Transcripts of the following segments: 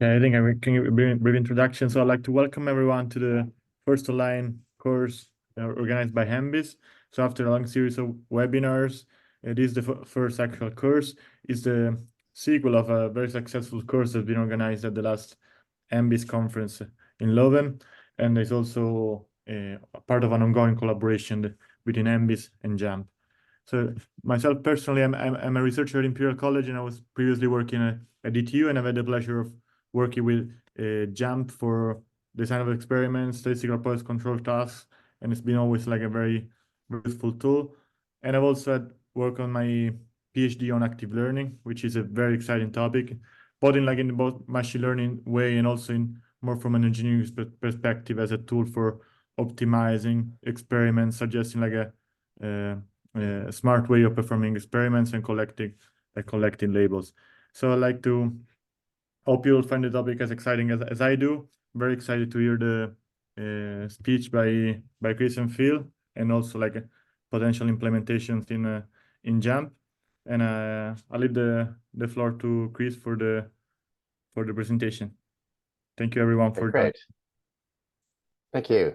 Okay, I think I can give a brief introduction. So I'd like to welcome everyone to the first online course organized by ENBIS. So after a long series of webinars, it is the first actual course. It's the sequel of a very successful course that's been organized at the last ENBIS conference in Leuven, and it's also a part of an ongoing collaboration between ENBIS and JMP. So myself personally, I'm a researcher at Imperial College, and I was previously working at DTU, and I've had the pleasure of working with JMP for design of experiments, statistical process control tasks, and it's been always like a very useful tool. And I've also had work on my PhD on active learning, which is a very exciting topic, both in both machine learning way and also in more from an engineering perspective as a tool for optimizing experiments, suggesting like a smart way of performing experiments and collecting labels. So I'd like to hope you'll find the topic as exciting as I do. Very excited to hear the speech by Chris and Phil, and also like potential implementations in JMP. And I'll leave the floor to Chris for the presentation. Thank you everyone for great. Thank you.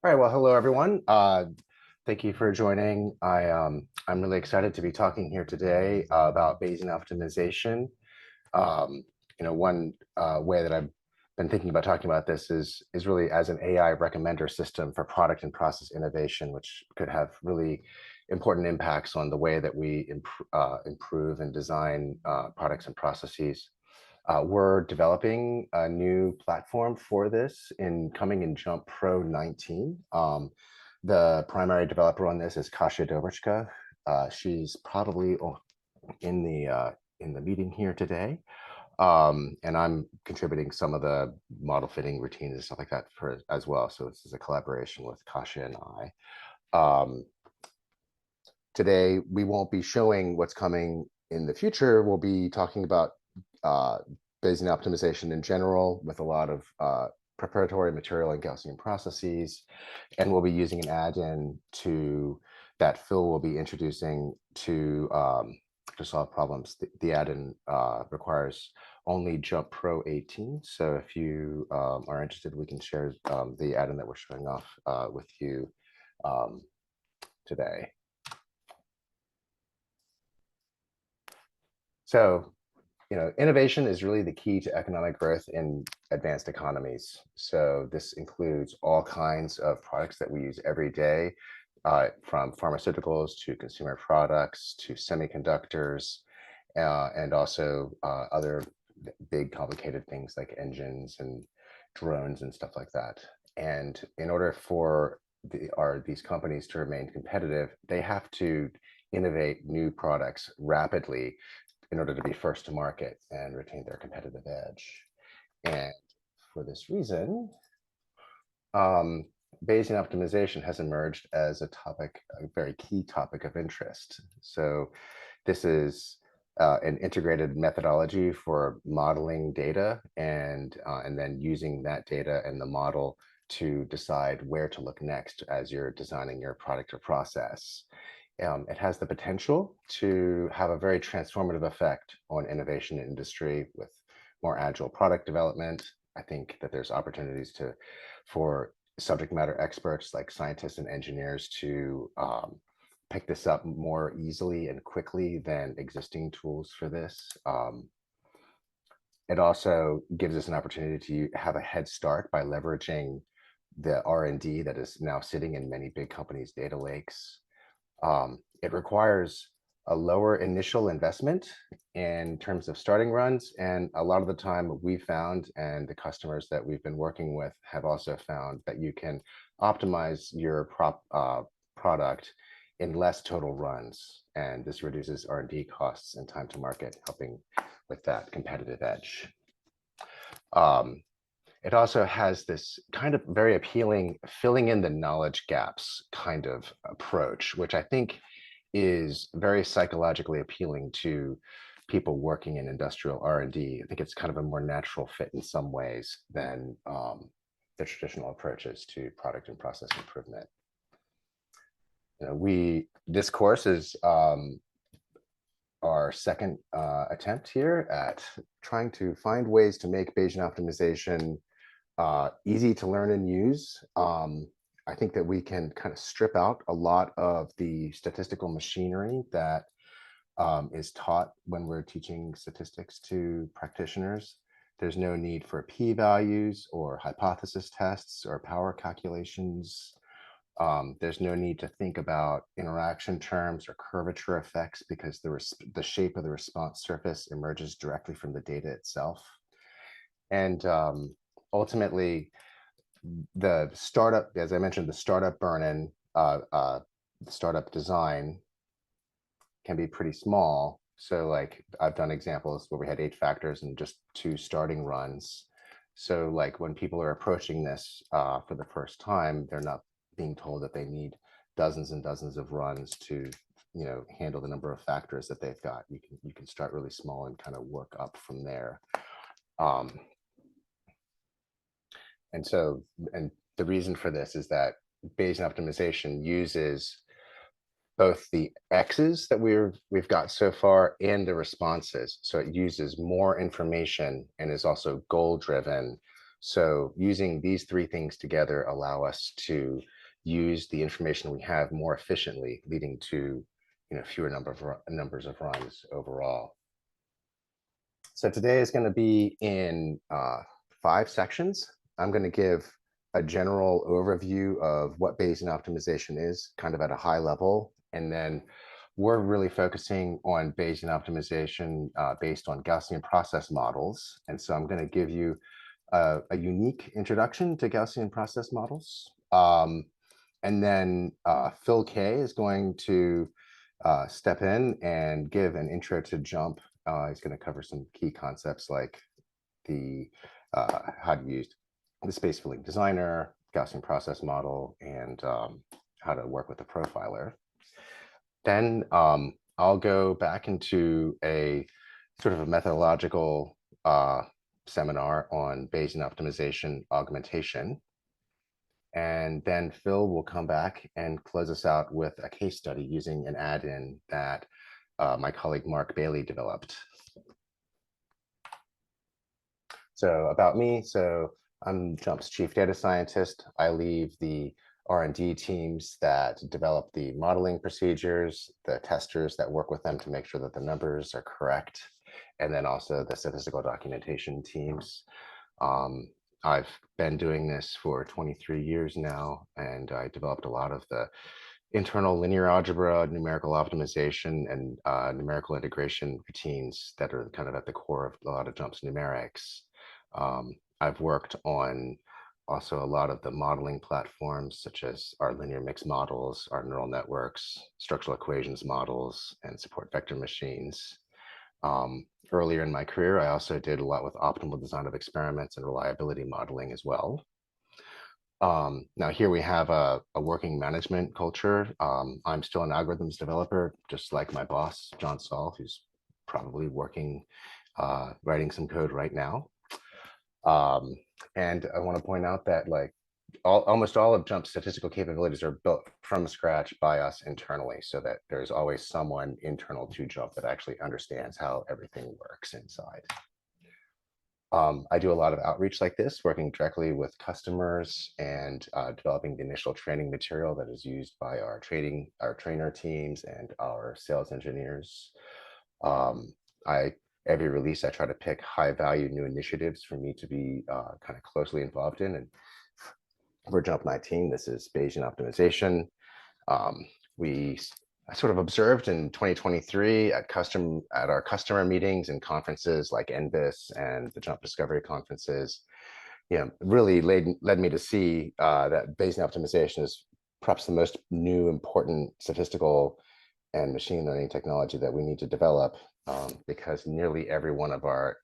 All right, well, hello everyone. Thank you for joining. I'm really excited to be talking here today about Bayesian optimization. One way that I've been thinking about talking about this is really as an AI recommender system for product and process innovation, which could have really important impacts on the way that we improve and design products and processes. We're developing a new platform for this coming in JMP Pro 19. The primary developer on this is Kasia Dobryczka. She's probably in the meeting here today. And I'm contributing some of the model fitting routines and stuff like that as well. So this is a collaboration with Kasia and I. Today, we won't be showing what's coming in the future. We'll be talking about Bayesian optimization in general with a lot of preparatory material and Gaussian processes. And we'll be using an add-in that Phil will be introducing to solve problems. The add-in requires only JMP Pro 18. So if you are interested, we can share the add-in that we're showing off with you today. So, innovation is really the key to economic growth in advanced economies. So this includes all kinds of products that we use every day, from pharmaceuticals to consumer products to semiconductors, and also other big complicated things like engines and drones and stuff like that. And in order for these companies to remain competitive, they have to innovate new products rapidly in order to be first to market and retain their competitive edge. And for this reason, Bayesian optimization has emerged as a very key topic of interest. So this is an integrated methodology for modeling data and then using that data and the model to decide where to look next as you're designing your product or process. It has the potential to have a very transformative effect on innovation in industry with more agile product development. I think that there's opportunities for subject matter experts like scientists and engineers to pick this up more easily and quickly than existing tools for this. It also gives us an opportunity to have a head start by leveraging the R&D that is now sitting in many big companies' data lakes. It requires a lower initial investment in terms of starting runs. And a lot of the time we found, and the customers that we've been working with have also found, that you can optimize your product in less total runs. And this reduces R&D costs and time to market, helping with that competitive edge. It also has this kind of very appealing filling in the knowledge gaps kind of approach, which I think is very psychologically appealing to people working in industrial R&D. I think it's kind of a more natural fit in some ways than the traditional approaches to product and process improvement. This course is our second attempt here at trying to find ways to make Bayesian optimization easy to learn and use. I think that we can kind of strip out a lot of the statistical machinery that is taught when we're teaching statistics to practitioners. There's no need for p-values or hypothesis tests or power calculations. There's no need to think about interaction terms or curvature effects because the shape of the response surface emerges directly from the data itself. And ultimately, the startup, as I mentioned, the startup burn-in, the startup design can be pretty small. So like I've done examples where we had 8 factors and just 2 starting runs. So like when people are approaching this for the first time, they're not being told that they need dozens and dozens of runs to, you know, handle the number of factors that they've got. You can start really small and kind of work up from there. And the reason for this is that Bayesian optimization uses both the X's that we've got so far and the responses. So it uses more information and is also goal driven. So using these 3 things together allow us to use the information we have more efficiently, leading to, you know, fewer numbers of runs overall. So today is going to be in 5 sections. I'm going to give a general overview of what Bayesian optimization is, kind of at a high level. And then we're really focusing on Bayesian optimization based on Gaussian process models. And so I'm going to give you a unique introduction to Gaussian process models. And then Phil Kay is going to step in and give an intro to JMP. He's going to cover some key concepts like the how to use the space filling designer, Gaussian process model, and how to work with the profiler. Then I'll go back into a sort of a methodological seminar on Bayesian optimization augmentation. And then Phil will come back and close us out with a case study using an add-in that my colleague Mark Bailey developed. So about me, so I'm JMP's chief data scientist. I lead the R&D teams that develop the modeling procedures, the testers that work with them to make sure that the numbers are correct, and then also the statistical documentation teams. I've been doing this for 23 years now, and I developed a lot of the internal linear algebra, numerical optimization, and numerical integration routines that are kind of at the core of a lot of JMP's numerics. I've worked on also a lot of the modeling platforms, such as our linear mixed models, our neural networks, structural equations models, and support vector machines. Earlier in my career, I also did a lot with optimal design of experiments and reliability modeling as well. Now here we have a working management culture. I'm still an algorithms developer, just like my boss, John Saul, who's probably working, writing some code right now. And I want to point out that like almost all of JMP's statistical capabilities are built from scratch by us internally, so that there's always someone internal to JMP that actually understands how everything works inside. I do a lot of outreach like this, working directly with customers and developing the initial training material that is used by our trainer teams and our sales engineers. Every release, I try to pick high value new initiatives for me to be kind of closely involved in. And for JMP 19, this is Bayesian optimization. I sort of observed in 2023 at our customer meetings and conferences like ENBIS and the JMP Discovery conferences, you know, really led me to see that Bayesian optimization is perhaps the most new important statistical and machine learning technology that we need to develop, because nearly every one of our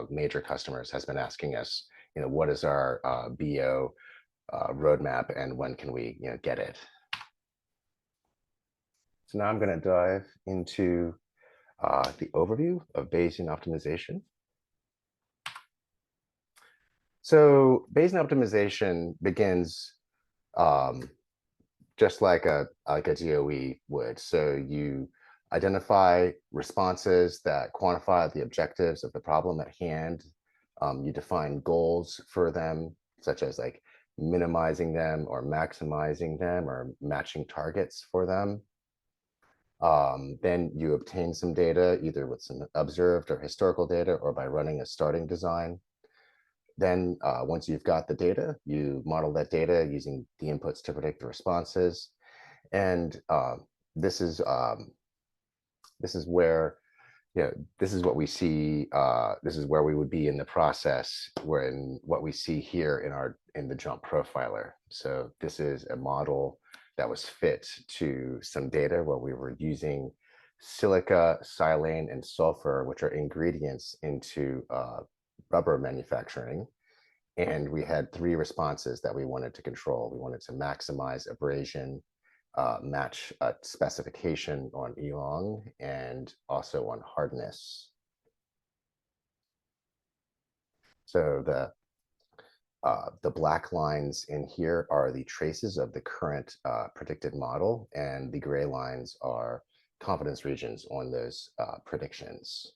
major customers has been asking us, you know, what is our BO roadmap and when can we, you know, get it? So now I'm going to dive into the overview of Bayesian optimization. So Bayesian optimization begins just like a DOE would. So you identify responses that quantify the objectives of the problem at hand. You define goals for them, such as like minimizing them or maximizing them or matching targets for them. Then you obtain some data, either with some observed or historical data or by running a starting design. Then once you've got the data, you model that data using the inputs to predict the responses. And this is where, this is what we see. This is where we would be in the process, when what we see here in the JMP profiler. So this is a model that was fit to some data where we were using silica, silane, and sulfur, which are ingredients into rubber manufacturing. And we had 3 responses that we wanted to control. We wanted to maximize abrasion, match specification on elong, and also on hardness. So the black lines in here are the traces of the current predicted model, and the gray lines are confidence regions on those predictions.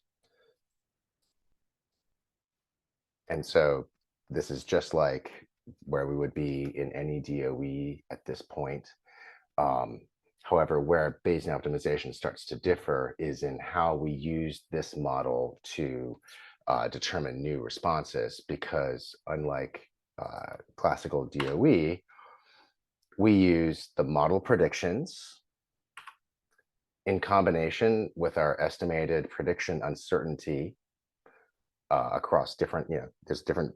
And so this is just like where we would be in any DOE at this point. However, where Bayesian optimization starts to differ is in how we use this model to determine new responses, because unlike classical DOE, we use the model predictions in combination with our estimated prediction uncertainty across different, there's different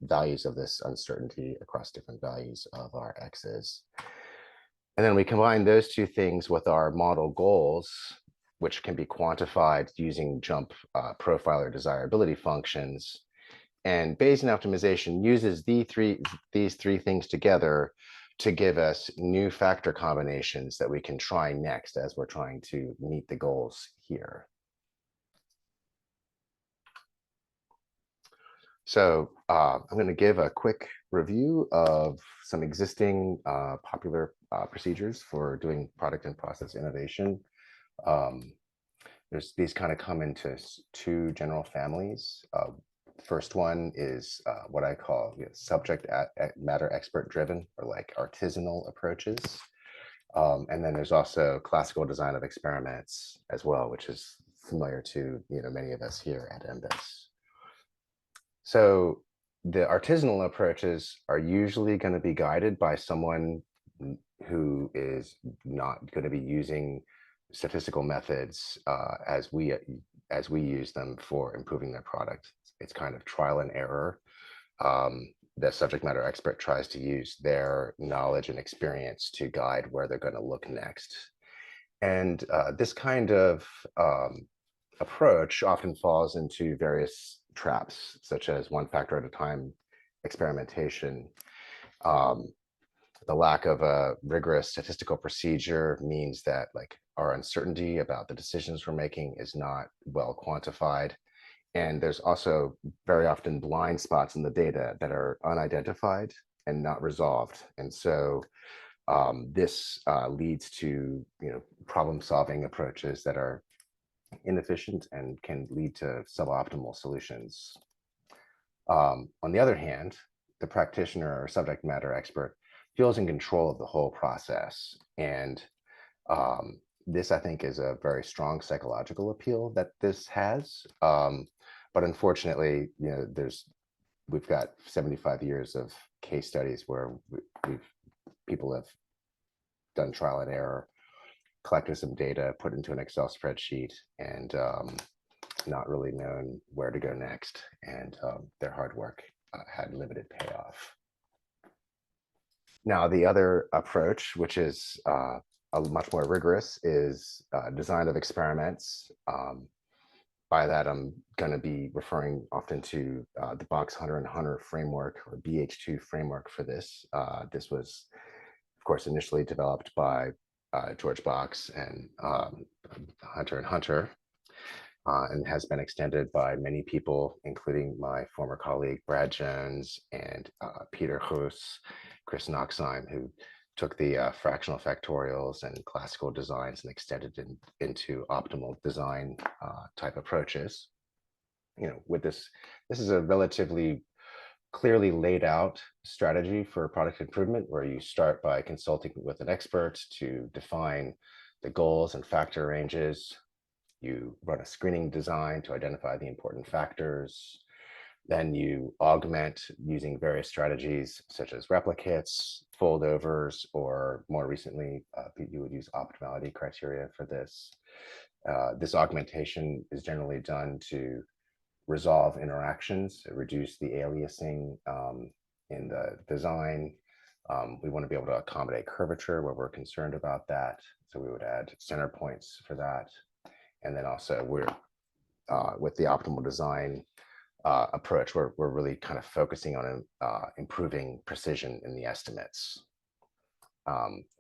values of this uncertainty across different values of our x's. And then we combine those 2 things with our model goals, which can be quantified using JMP profiler desirability functions. And Bayesian optimization uses these three things together to give us new factor combinations that we can try next as we're trying to meet the goals here. So I'm going to give a quick review of some existing popular procedures for doing product and process innovation. These kind of come into 2 general families. First one is what I call subject matter expert driven, or like artisanal approaches. And then there's also classical design of experiments as well, which is familiar to many of us here at ENBIS. So the artisanal approaches are usually going to be guided by someone who is not going to be using statistical methods as we use them for improving their product. It's kind of trial and error. The subject matter expert tries to use their knowledge and experience to guide where they're going to look next. And this kind of approach often falls into various traps, such as one factor at a time experimentation. The lack of a rigorous statistical procedure means that our uncertainty about the decisions we're making is not well quantified. And there's also very often blind spots in the data that are unidentified and not resolved. And so this leads to problem-solving approaches that are inefficient and can lead to suboptimal solutions. On the other hand, the practitioner or subject matter expert feels in control of the whole process. And this, I think, is a very strong psychological appeal that this has. But unfortunately, we've got 75 years of case studies where people have done trial and error, collected some data, put into an Excel spreadsheet, and not really known where to go next. And their hard work had limited payoff. Now, the other approach, which is much more rigorous, is design of experiments. By that, I'm going to be referring often to the Box Hunter and Hunter framework, or BH2 framework for this. This was, of course, initially developed by George Box and Hunter and Hunter, and has been extended by many people, including my former colleague Brad Jones and Peter Hoos, Chris Noxheim, who took the fractional factorials and classical designs and extended it into optimal design type approaches. With this is a relatively clearly laid out strategy for product improvement, where you start by consulting with an expert to define the goals and factor ranges. You run a screening design to identify the important factors. Then you augment using various strategies such as replicates, foldovers, or more recently, you would use optimality criteria for this. This augmentation is generally done to resolve interactions, reduce the aliasing in the design. We want to be able to accommodate curvature where we're concerned about that. So we would add center points for that. And then also we're with the optimal design approach, we're really kind of focusing on improving precision in the estimates.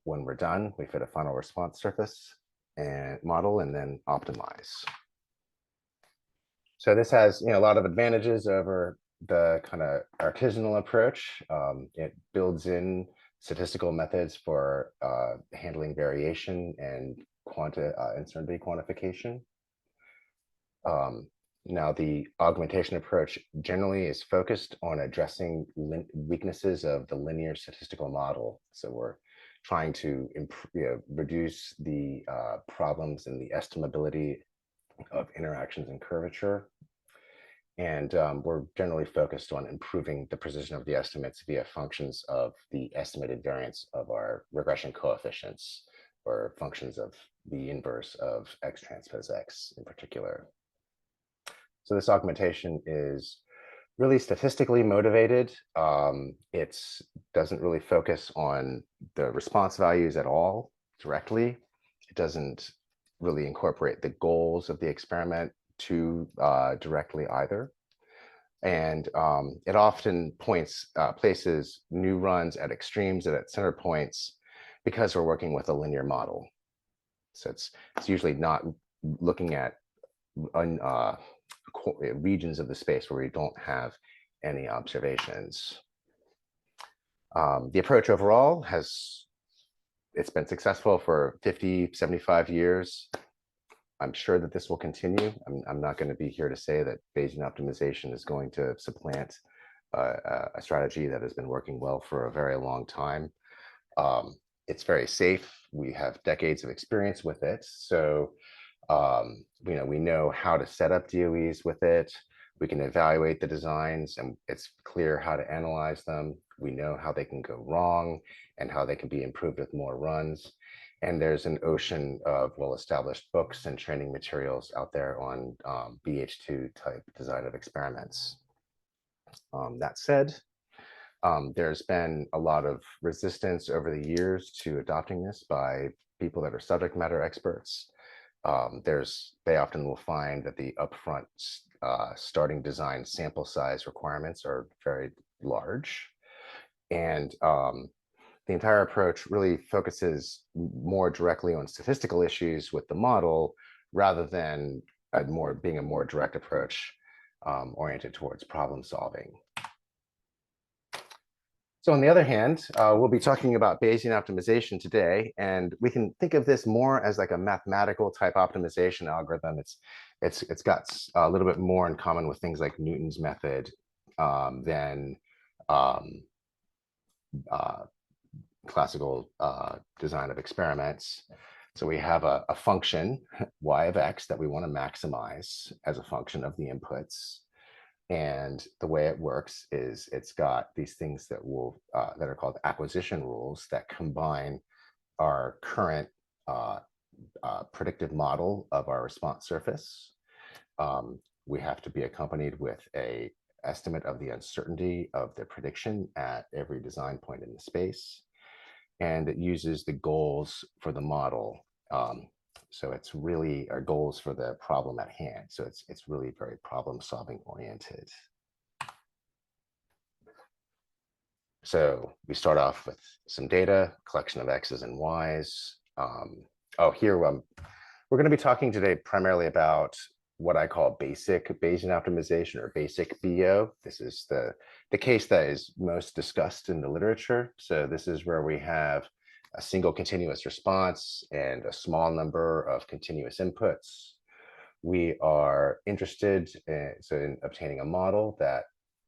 When we're done, we fit a final response surface and model and then optimize. So this has a lot of advantages over the kind of artisanal approach. It builds in statistical methods for handling variation and uncertainty quantification. Now, the augmentation approach generally is focused on addressing weaknesses of the linear statistical model. So we're trying to reduce the problems in the estimability of interactions and curvature. And we're generally focused on improving the precision of the estimates via functions of the estimated variance of our regression coefficients, or functions of the inverse of X transpose X in particular. So this augmentation is really statistically motivated. It doesn't really focus on the response values at all directly. It doesn't really incorporate the goals of the experiment too directly either. And it often places new runs at extremes and at center points because we're working with a linear model. So it's usually not looking at regions of the space where we don't have any observations. The approach overall it's been successful for 50, 75 years. I'm sure that this will continue. I'm not going to be here to say that Bayesian optimization is going to supplant a strategy that has been working well for a very long time. It's very safe. We have decades of experience with it. So we know how to set up DOEs with it. We can evaluate the designs, and it's clear how to analyze them. We know how they can go wrong and how they can be improved with more runs. And there's an ocean of well-established books and training materials out there on BH2 type design of experiments. That said, there's been a lot of resistance over the years to adopting this by people that are subject matter experts. They often will find that the upfront starting design sample size requirements are very large. And the entire approach really focuses more directly on statistical issues with the model, rather than being a more direct approach oriented towards problem solving. So on the other hand, we'll be talking about Bayesian optimization today, and we can think of this more as like a mathematical type optimization algorithm. It's got a little bit more in common with things like Newton's method than classical design of experiments. So we have a function, y of x, that we want to maximize as a function of the inputs. And the way it works is it's got these things that are called acquisition rules that combine our current predictive model of our response surface. We have to be accompanied with an estimate of the uncertainty of the prediction at every design point in the space. And it uses the goals for the model. So it's really our goals for the problem at hand. So it's really very problem solving oriented. So we start off with some data, collection of X's and Y's. Here we're going to be talking today primarily about what I call basic Bayesian optimization, or basic BO. This is the case that is most discussed in the literature. So this is where we have a single continuous response and a small number of continuous inputs. We are interested in obtaining a model that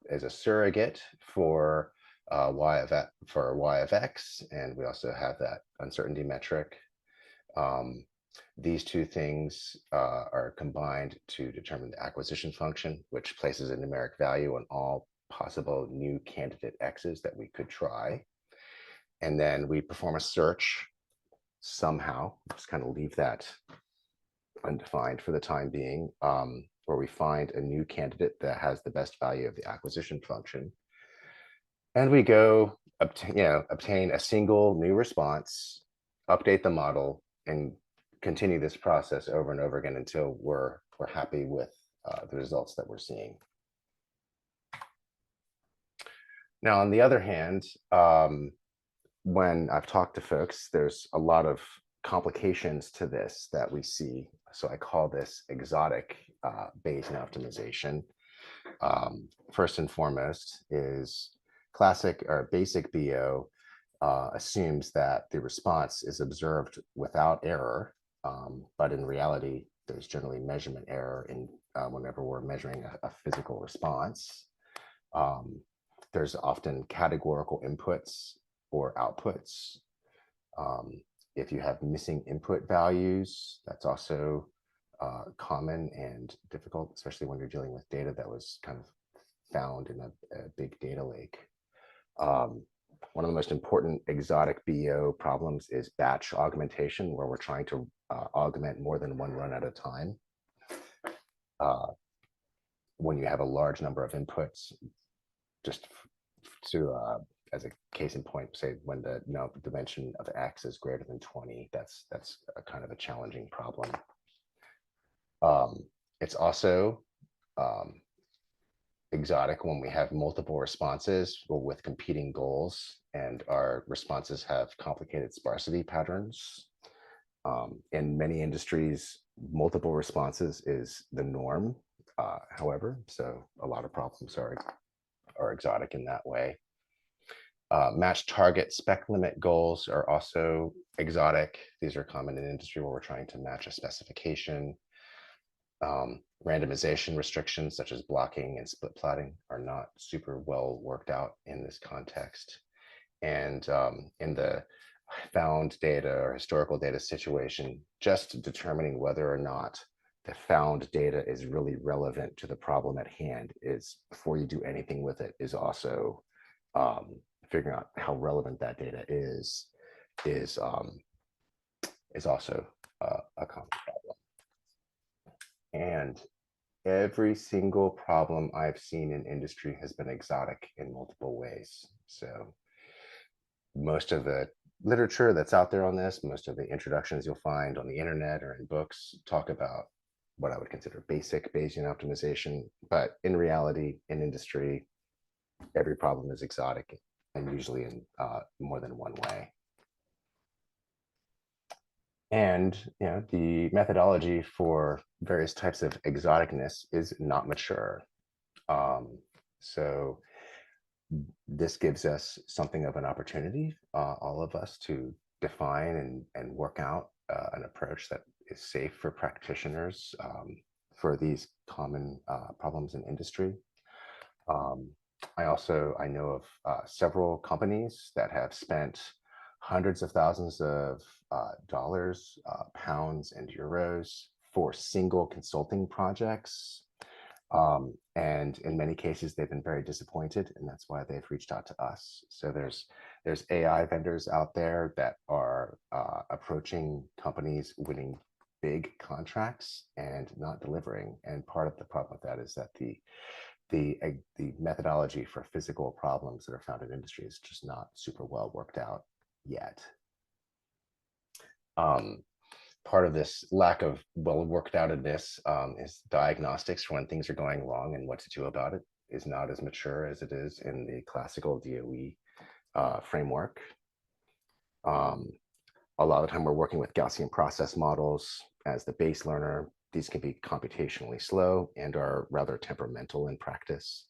is a surrogate for y of x, and we also have that uncertainty metric. These two things are combined to determine the acquisition function, which places a numeric value on all possible new candidate x's that we could try. And then we perform a search somehow, just kind of leave that undefined for the time being, where we find a new candidate that has the best value of the acquisition function. And we go obtain a single new response, update the model, and continue this process over and over again until we're happy with the results that we're seeing. Now, on the other hand, when I've talked to folks, there's a lot of complications to this that we see. So I call this exotic Bayesian optimization. First and foremost is classic or basic BO assumes that the response is observed without error, but in reality, there's generally measurement error in whenever we're measuring a physical response. There's often categorical inputs or outputs. If you have missing input values, that's also common and difficult, especially when you're dealing with data that was kind of found in a big data lake. One of the most important exotic BO problems is batch augmentation, where we're trying to augment more than one run at a time. When you have a large number of inputs, just to as a case in point, say when the dimension of x is greater than 20, that's a kind of a challenging problem. It's also exotic when we have multiple responses with competing goals, and our responses have complicated sparsity patterns. In many industries, multiple responses is the norm, however, so a lot of problems are exotic in that way. Match target spec limit goals are also exotic. These are common in industry where we're trying to match a specification. Randomization restrictions such as blocking and split plotting are not super well worked out in this context. And in the found data or historical data situation, just determining whether or not the found data is really relevant to the problem at hand is, before you do anything with it, is also figuring out how relevant that data is also a common problem. And every single problem I've seen in industry has been exotic in multiple ways. So most of the literature that's out there on this, most of the introductions you'll find on the internet or in books talk about what I would consider basic Bayesian optimization. But in reality, in industry, every problem is exotic, and usually in more than one way. And the methodology for various types of exoticness is not mature. So this gives us something of an opportunity, all of us, to define and work out an approach that is safe for practitioners for these common problems in industry. I know of several companies that have spent hundreds of thousands of dollars, pounds, and euros for single consulting projects. And in many cases, they've been very disappointed, and that's why they've reached out to us. So there's AI vendors out there that are approaching companies winning big contracts and not delivering. And part of the problem with that is that the methodology for physical problems that are found in industry is just not super well worked out yet. Part of this lack of well worked outedness is diagnostics for when things are going wrong and what to do about it is not as mature as it is in the classical DOE framework. A lot of the time we're working with Gaussian process models as the base learner. These can be computationally slow and are rather temperamental in practice.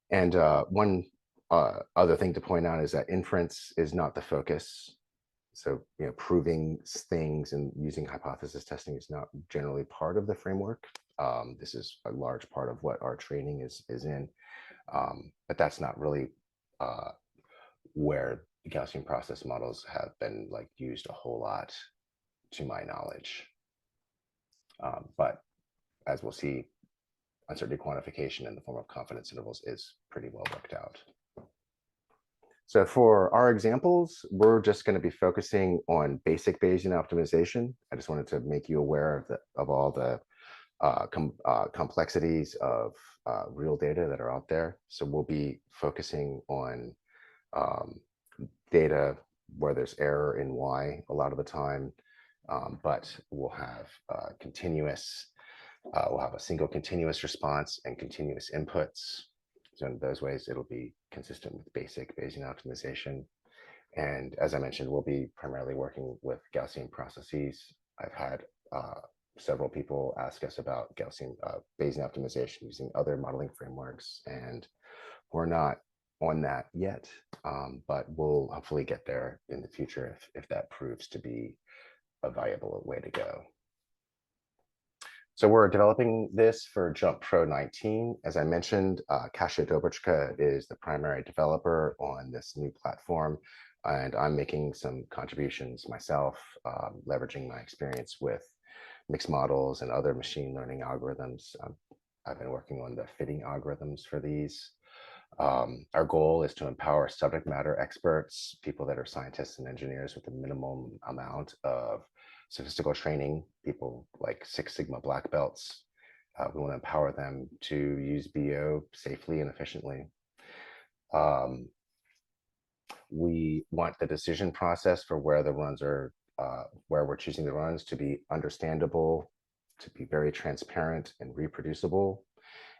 One other thing to point out is that inference is not the focus. So, proving things and using hypothesis testing is not generally part of the framework. This is a large part of what our training is in, but that's not really where the Gaussian process models have been used a whole lot, to my knowledge. But as we'll see, uncertainty quantification in the form of confidence intervals is pretty well worked out. So for our examples, we're just going to be focusing on basic Bayesian optimization. I just wanted to make you aware of all the complexities of real data that are out there. So we'll be focusing on data where there's error in Y a lot of the time, but we'll have we'll have a single continuous response and continuous inputs. So in those ways, it'll be consistent with basic Bayesian optimization. And as I mentioned, we'll be primarily working with Gaussian processes. I've had several people ask us about Gaussian Bayesian optimization using other modeling frameworks, and we're not on that yet, but we'll hopefully get there in the future if that proves to be a viable way to go. So we're developing this for JMP Pro 19. As I mentioned, Kasia Dobrychka is the primary developer on this new platform, and I'm making some contributions myself, leveraging my experience with mixed models and other machine learning algorithms. I've been working on the fitting algorithms for these. Our goal is to empower subject matter experts, people that are scientists and engineers with a minimum amount of statistical training, people like Six Sigma black belts. We want to empower them to use BO safely and efficiently. We want the decision process for where the runs are, where we're choosing the runs, to be understandable, to be very transparent and reproducible,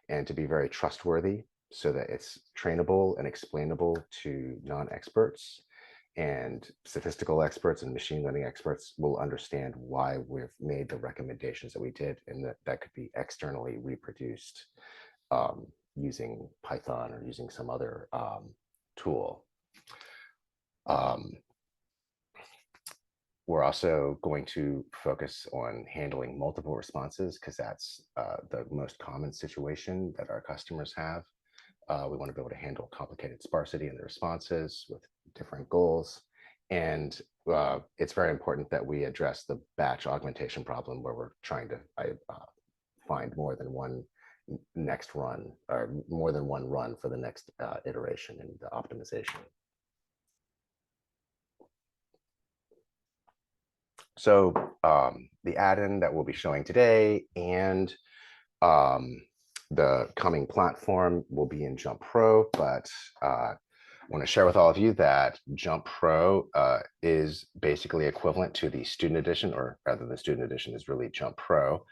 and to be very trustworthy, so that it's trainable and explainable to non-experts, and statistical experts and machine learning experts will understand why we've made the recommendations that we did, and that could be externally reproduced using Python or using some other tool. We're also going to focus on handling multiple responses, because that's the most common situation that our customers have. We want to be able to handle complicated sparsity in the responses with different goals. And it's very important that we address the batch augmentation problem, where we're trying to find more than one next run, or more than one run for the next iteration in the optimization. So the add-in that we'll be showing today and the coming platform will be in JMP Pro, but I want to share with all of you that JMP Pro is basically equivalent to the student edition, or rather the student edition is really JMP Pro.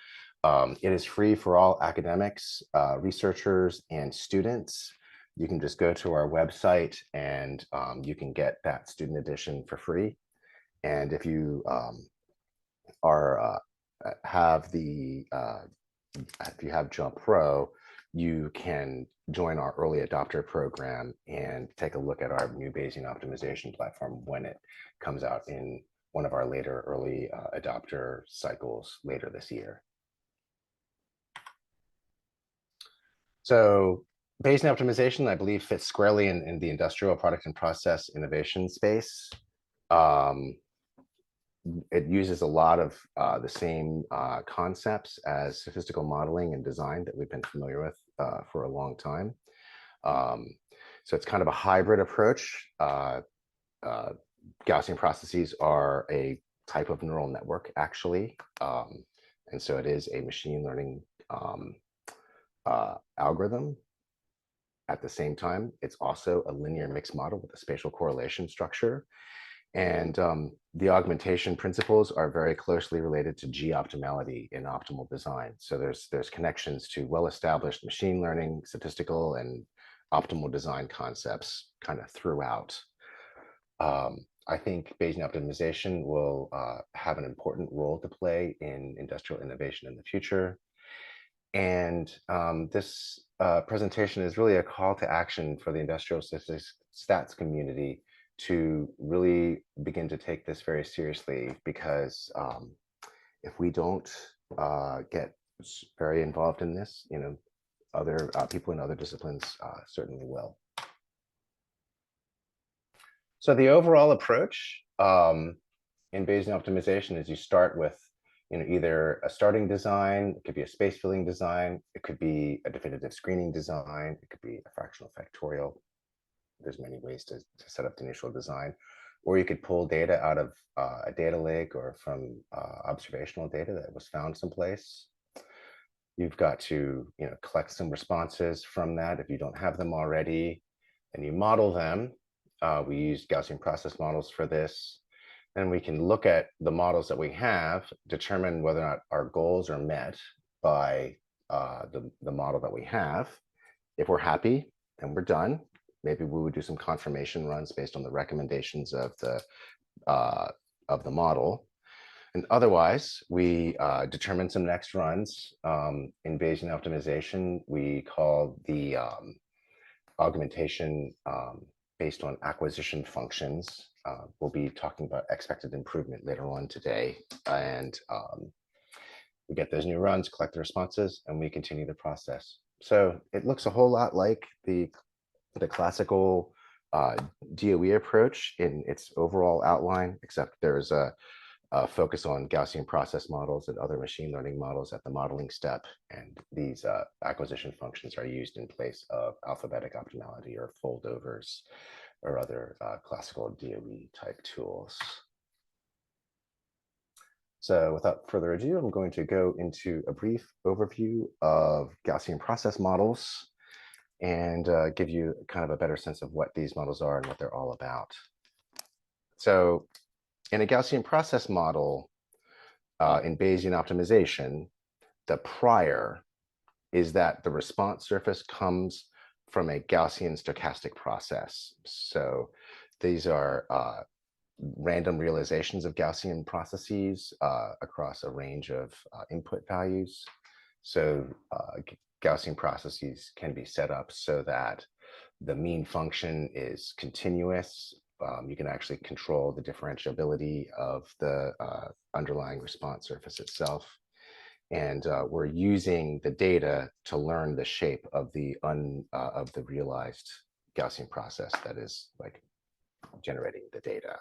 It is free for all academics, researchers, and students. You can just go to our website and you can get that student edition for free. And if you if you have JMP Pro, you can join our early adopter program and take a look at our new Bayesian optimization platform when it comes out in one of our later early adopter cycles later this year. So Bayesian optimization, I believe, fits squarely in the industrial product and process innovation space. It uses a lot of the same concepts as statistical modeling and design that we've been familiar with for a long time. So it's kind of a hybrid approach. Gaussian processes are a type of neural network, actually. And so it is a machine learning algorithm. At the same time, it's also a linear mixed model with a spatial correlation structure. And the augmentation principles are very closely related to G-optimality in optimal design. So there's connections to well-established machine learning, statistical, and optimal design concepts kind of throughout. I think Bayesian optimization will have an important role to play in industrial innovation in the future. And this presentation is really a call to action for the industrial statistics stats community to really begin to take this very seriously, because if we don't get very involved in this, other people in other disciplines certainly will. So the overall approach in Bayesian optimization is you start with either a starting design, it could be a space filling design, it could be a definitive screening design, it could be a fractional factorial. There's many ways to set up the initial design, or you could pull data out of a data lake or from observational data that was found someplace. You've got to collect some responses from that if you don't have them already, and you model them. We use Gaussian process models for this. Then we can look at the models that we have, determine whether or not our goals are met by the model that we have. If we're happy, then we're done. Maybe we would do some confirmation runs based on the recommendations of the model. And otherwise, we determine some next runs. In Bayesian optimization, we call the augmentation based on acquisition functions. We'll be talking about expected improvement later on today. And we get those new runs, collect the responses, and we continue the process. So it looks a whole lot like the classical DOE approach in its overall outline, except there's a focus on Gaussian process models and other machine learning models at the modeling step. And these acquisition functions are used in place of alphabetic optimality or foldovers or other classical DOE type tools. So without further ado, I'm going to go into a brief overview of Gaussian process models and give you kind of a better sense of what these models are and what they're all about. So in a Gaussian process model, in Bayesian optimization, the prior is that the response surface comes from a Gaussian stochastic process. So these are random realizations of Gaussian processes across a range of input values. So Gaussian processes can be set up so that the mean function is continuous. You can actually control the differentiability of the underlying response surface itself. And we're using the data to learn the shape of the realized Gaussian process that is like generating the data.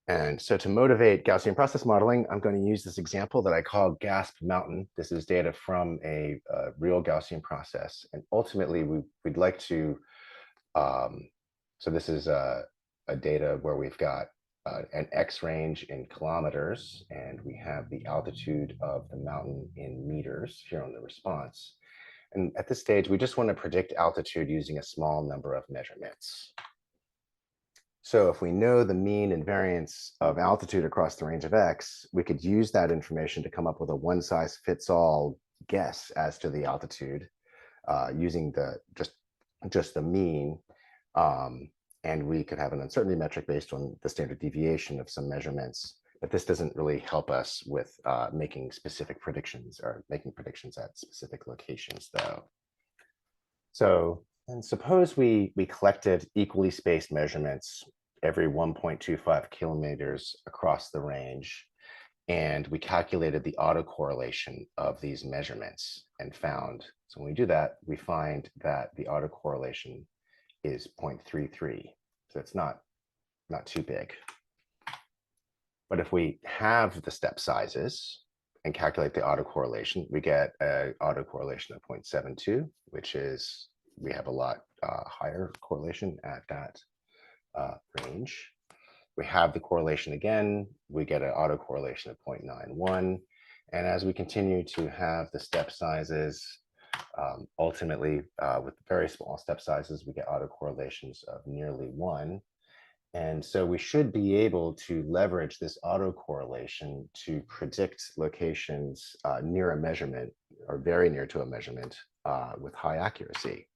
And so to motivate Gaussian process modeling, I'm going to use this example that I call Gasp Mountain. This is data from a real Gaussian process. And ultimately, we'd like to, so this is a data where we've got an X range in kilometers, and we have the altitude of the mountain in meters here on the response. And at this stage, we just want to predict altitude using a small number of measurements. So if we know the mean and variance of altitude across the range of X, we could use that information to come up with a one-size-fits-all guess as to the altitude using just the mean. And we could have an uncertainty metric based on the standard deviation of some measurements. But this doesn't really help us with making specific predictions or making predictions at specific locations, though. So, and suppose we collected equally spaced measurements every 1.25 kilometers across the range, and we calculated the autocorrelation of these measurements and found, so when we do that, we find that the autocorrelation is 0.33. So it's not too big. But if we have the step sizes and calculate the autocorrelation, we get an autocorrelation of 0.72, which is, we have a lot higher correlation at that range. We have the correlation again, we get an autocorrelation of 0.91. And as we continue to have the step sizes, ultimately, with very small step sizes, we get autocorrelations of nearly 1. And so we should be able to leverage this autocorrelation to predict locations near a measurement or very near to a measurement with high accuracy.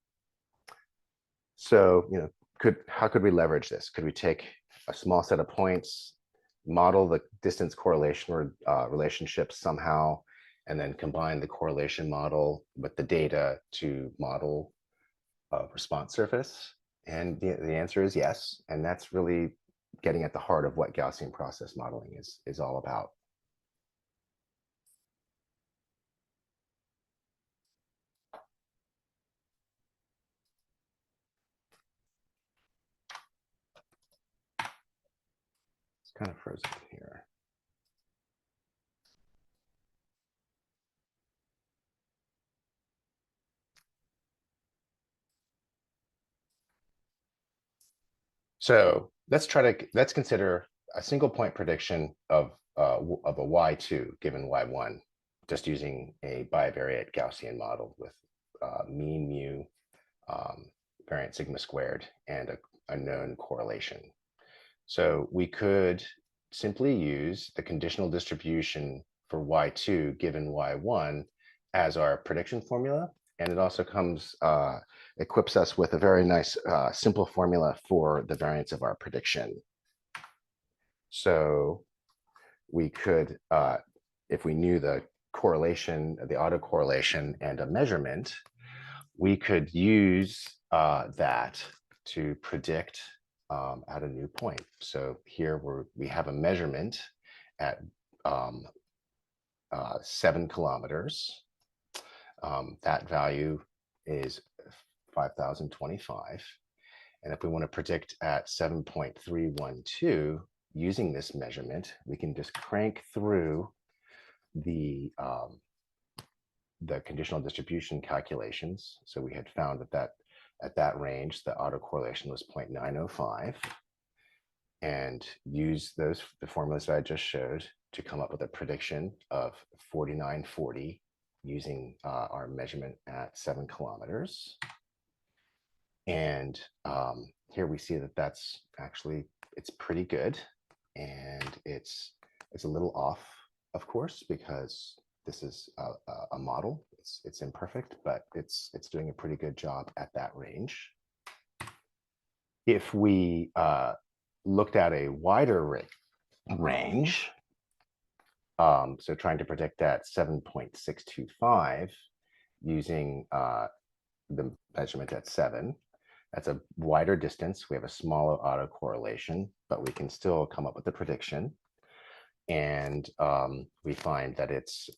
So, how could we leverage this? Could we take a small set of points, model the distance correlation or relationship somehow, and then combine the correlation model with the data to model a response surface? And the answer is yes. And that's really getting at the heart of what Gaussian process modeling is all about. It's kind of frozen here. So let's consider a single point prediction of a y2 given y1, just using a bivariate Gaussian model with mean mu, variance sigma squared, and a known correlation. So we could simply use the conditional distribution for y2 given y1 as our prediction formula. And it also equips us with a very nice simple formula for the variance of our prediction. So we could, if we knew the correlation, the autocorrelation and a measurement, we could use that to predict at a new point. So here we have a measurement at 7 kilometers. That value is 5,025. And if we want to predict at 7.312 using this measurement, we can just crank through the conditional distribution calculations. So we had found that at that range, the autocorrelation was 0.905, and use the formulas that I just showed to come up with a prediction of 4940 using our measurement at 7 kilometers. And here we see that that's actually, it's pretty good. And it's a little off, of course, because this is a model. It's imperfect, but it's doing a pretty good job at that range. If we looked at a wider range, so trying to predict at 7.625 using the measurement at 7, that's a wider distance. We have a smaller autocorrelation, but we can still come up with a prediction. And we find that its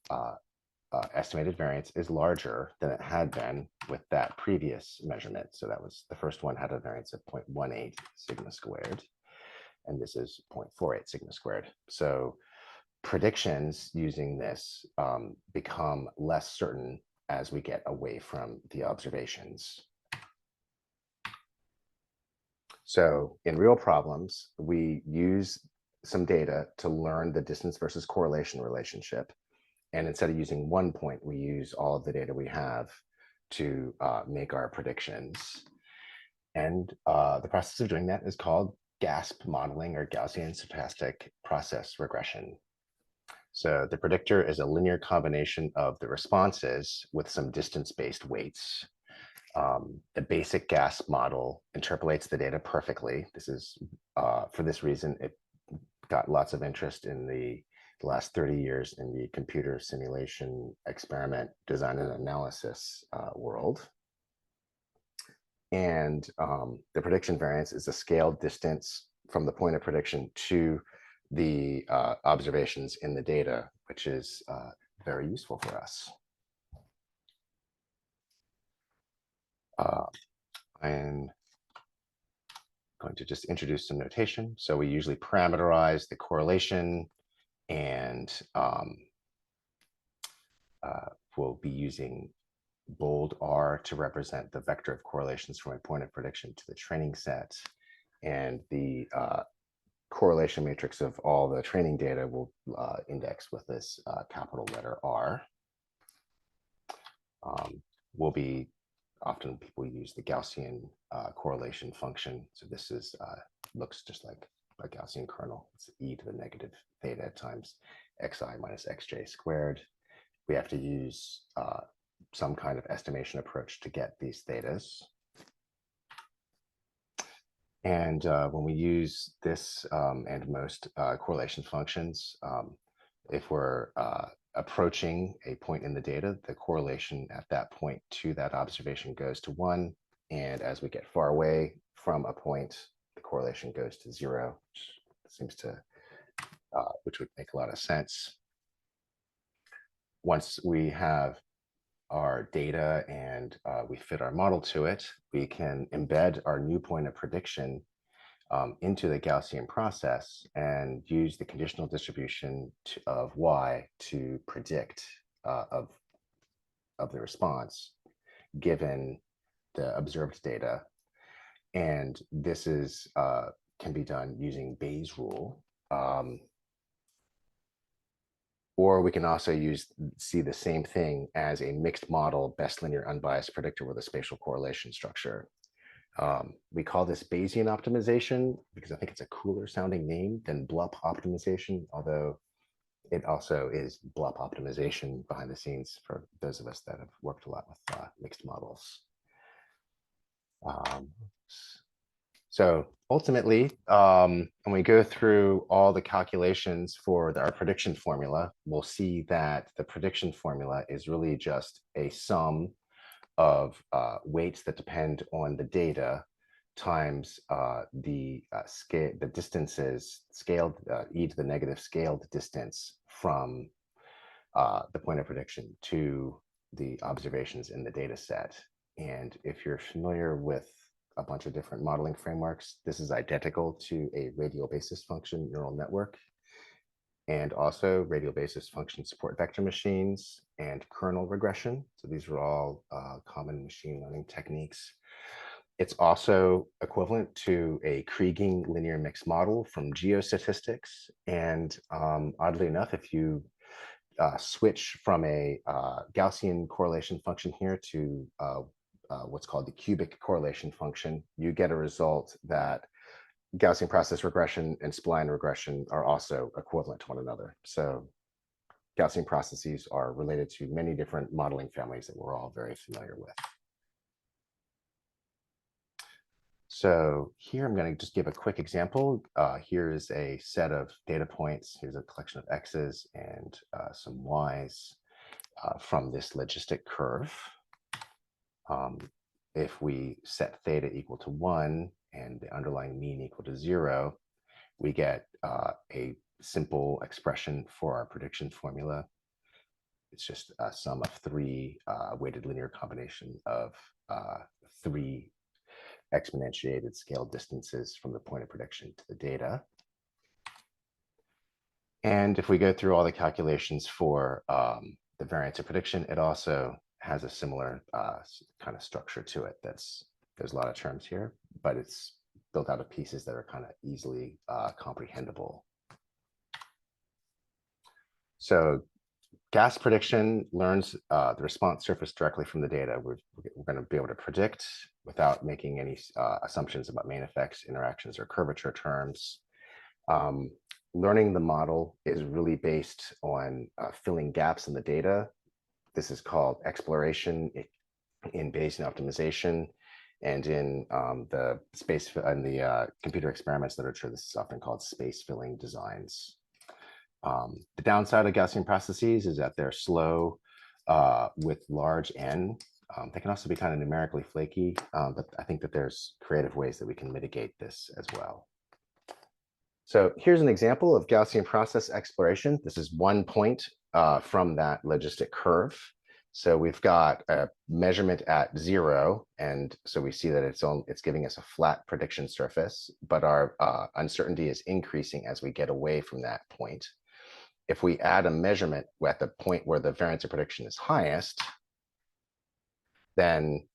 estimated variance is larger than it had been with that previous measurement. So that was, the first one had a variance of 0.18 sigma squared, and this is 0.48 sigma squared. So predictions using this become less certain as we get away from the observations. So in real problems, we use some data to learn the distance versus correlation relationship. And instead of using one point, we use all of the data we have to make our predictions. And the process of doing that is called GASP modeling, or Gaussian stochastic process regression. So the predictor is a linear combination of the responses with some distance-based weights. The basic GASP model interpolates the data perfectly. This is, for this reason, it got lots of interest in the last 30 years in the computer simulation, experiment, design, and analysis world. And the prediction variance is a scaled distance from the point of prediction to the observations in the data, which is very useful for us. I'm going to just introduce some notation. So we usually parameterize the correlation, and we'll be using bold R to represent the vector of correlations from a point of prediction to the training set. And the correlation matrix of all the training data will index with this capital letter R. Often people use the Gaussian correlation function. So this is looks just like a Gaussian kernel. It's e to the negative theta times xi minus xj squared. We have to use some kind of estimation approach to get these thetas. And when we use this and most correlation functions, if we're approaching a point in the data, the correlation at that point to that observation goes to 1. And as we get far away from a point, the correlation goes to 0, which seems to, which would make a lot of sense. Once we have our data and we fit our model to it, we can embed our new point of prediction into the Gaussian process and use the conditional distribution of y to predict of the response given the observed data. And this is can be done using Bayes' rule. Or we can also see the same thing as a mixed model best linear unbiased predictor with a spatial correlation structure. We call this Bayesian optimization because I think it's a cooler sounding name than BLUP optimization, although it also is BLUP optimization behind the scenes for those of us that have worked a lot with mixed models. So ultimately, when we go through all the calculations for our prediction formula, we'll see that the prediction formula is really just a sum of weights that depend on the data times the distances scaled e to the negative scaled distance from the point of prediction to the observations in the data set. And if you're familiar with a bunch of different modeling frameworks, this is identical to a radial basis function neural network, and also radial basis function support vector machines and kernel regression. So these are all common machine learning techniques. It's also equivalent to a Kriging linear mixed model from geostatistics. And oddly enough, if you switch from a Gaussian correlation function here to what's called the cubic correlation function, you get a result that Gaussian process regression and spline regression are also equivalent to one another. So Gaussian processes are related to many different modeling families that we're all very familiar with. So here I'm going to just give a quick example. Here is a set of data points. Here's a collection of x's and some y's from this logistic curve. If we set theta equal to 1 and the underlying mean equal to 0, we get a simple expression for our prediction formula. It's just a sum of 3 weighted linear combination of 3 exponentiated scale distances from the point of prediction to the data. And if we go through all the calculations for the variance of prediction, it also has a similar kind of structure to it. There's a lot of terms here, but it's built out of pieces that are kind of easily comprehensible. So gas prediction learns the response surface directly from the data. We're going to be able to predict without making any assumptions about main effects, interactions, or curvature terms. Learning the model is really based on filling gaps in the data. This is called exploration in Bayesian optimization, and in the computer experiments literature, this is often called space filling designs. The downside of Gaussian processes is that they're slow with large n. They can also be kind of numerically flaky, but I think that there's creative ways that we can mitigate this as well. So here's an example of Gaussian process exploration. This is 1 point from that logistic curve. So we've got a measurement at 0, and so we see that it's giving us a flat prediction surface, but our uncertainty is increasing as we get away from that point. If we add a measurement at the point where the variance of prediction is highest, then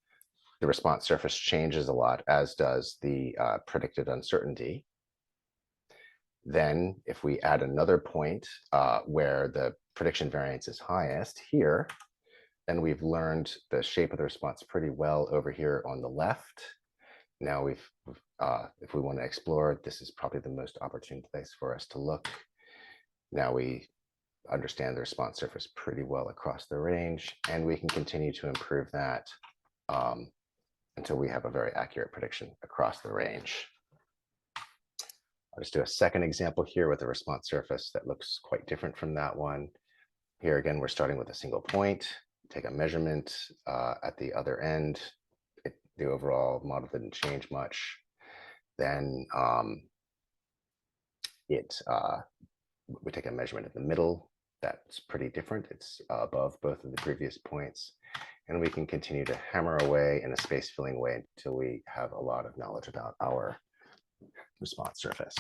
the response surface changes a lot, as does the predicted uncertainty. Then if we add another point where the prediction variance is highest here, then we've learned the shape of the response pretty well over here on the left. Now if we want to explore, this is probably the most opportune place for us to look. Now we understand the response surface pretty well across the range, and we can continue to improve that until we have a very accurate prediction across the range. I'll just do a second example here with a response surface that looks quite different from that one. Here again, we're starting with a single point, take a measurement at the other end. The overall model didn't change much. Then we take a measurement in the middle. That's pretty different. It's above both of the previous points. And we can continue to hammer away in a space filling way until we have a lot of knowledge about our response surface.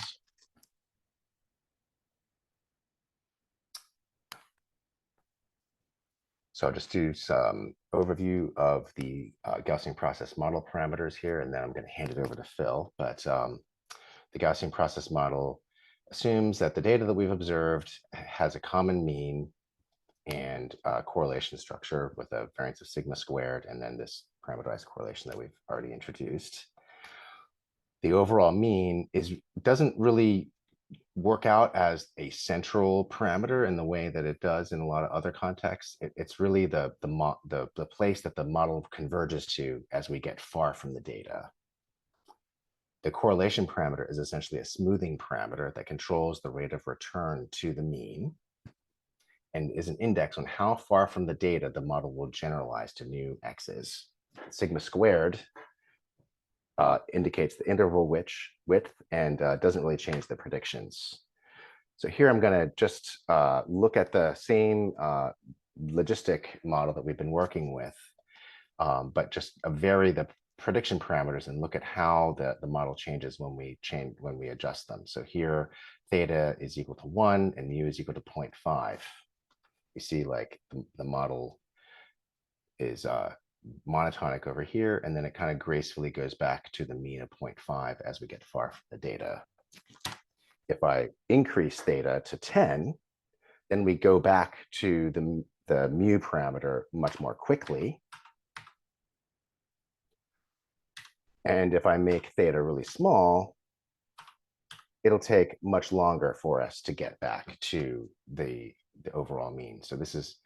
So I'll just do some overview of the Gaussian process model parameters here, and then I'm going to hand it over to Phil. But the Gaussian process model assumes that the data that we've observed has a common mean and correlation structure with a variance of sigma squared, and then this parameterized correlation that we've already introduced. The overall mean doesn't really work out as a central parameter in the way that it does in a lot of other contexts. It's really the place that the model converges to as we get far from the data. The correlation parameter is essentially a smoothing parameter that controls the rate of return to the mean and is an index on how far from the data the model will generalize to new x's. Sigma squared indicates the interval width and doesn't really change the predictions. So here I'm going to just look at the same logistic model that we've been working with, but just vary the prediction parameters and look at how the model changes when we adjust them. So here theta is equal to 1 and mu is equal to 0.5. You see like the model is monotonic over here, and then it kind of gracefully goes back to the mean of 0.5 as we get far from the data. If I increase theta to 10, then we go back to the mu parameter much more quickly. And if I make theta really small, it'll take much longer for us to get back to the overall mean. So this is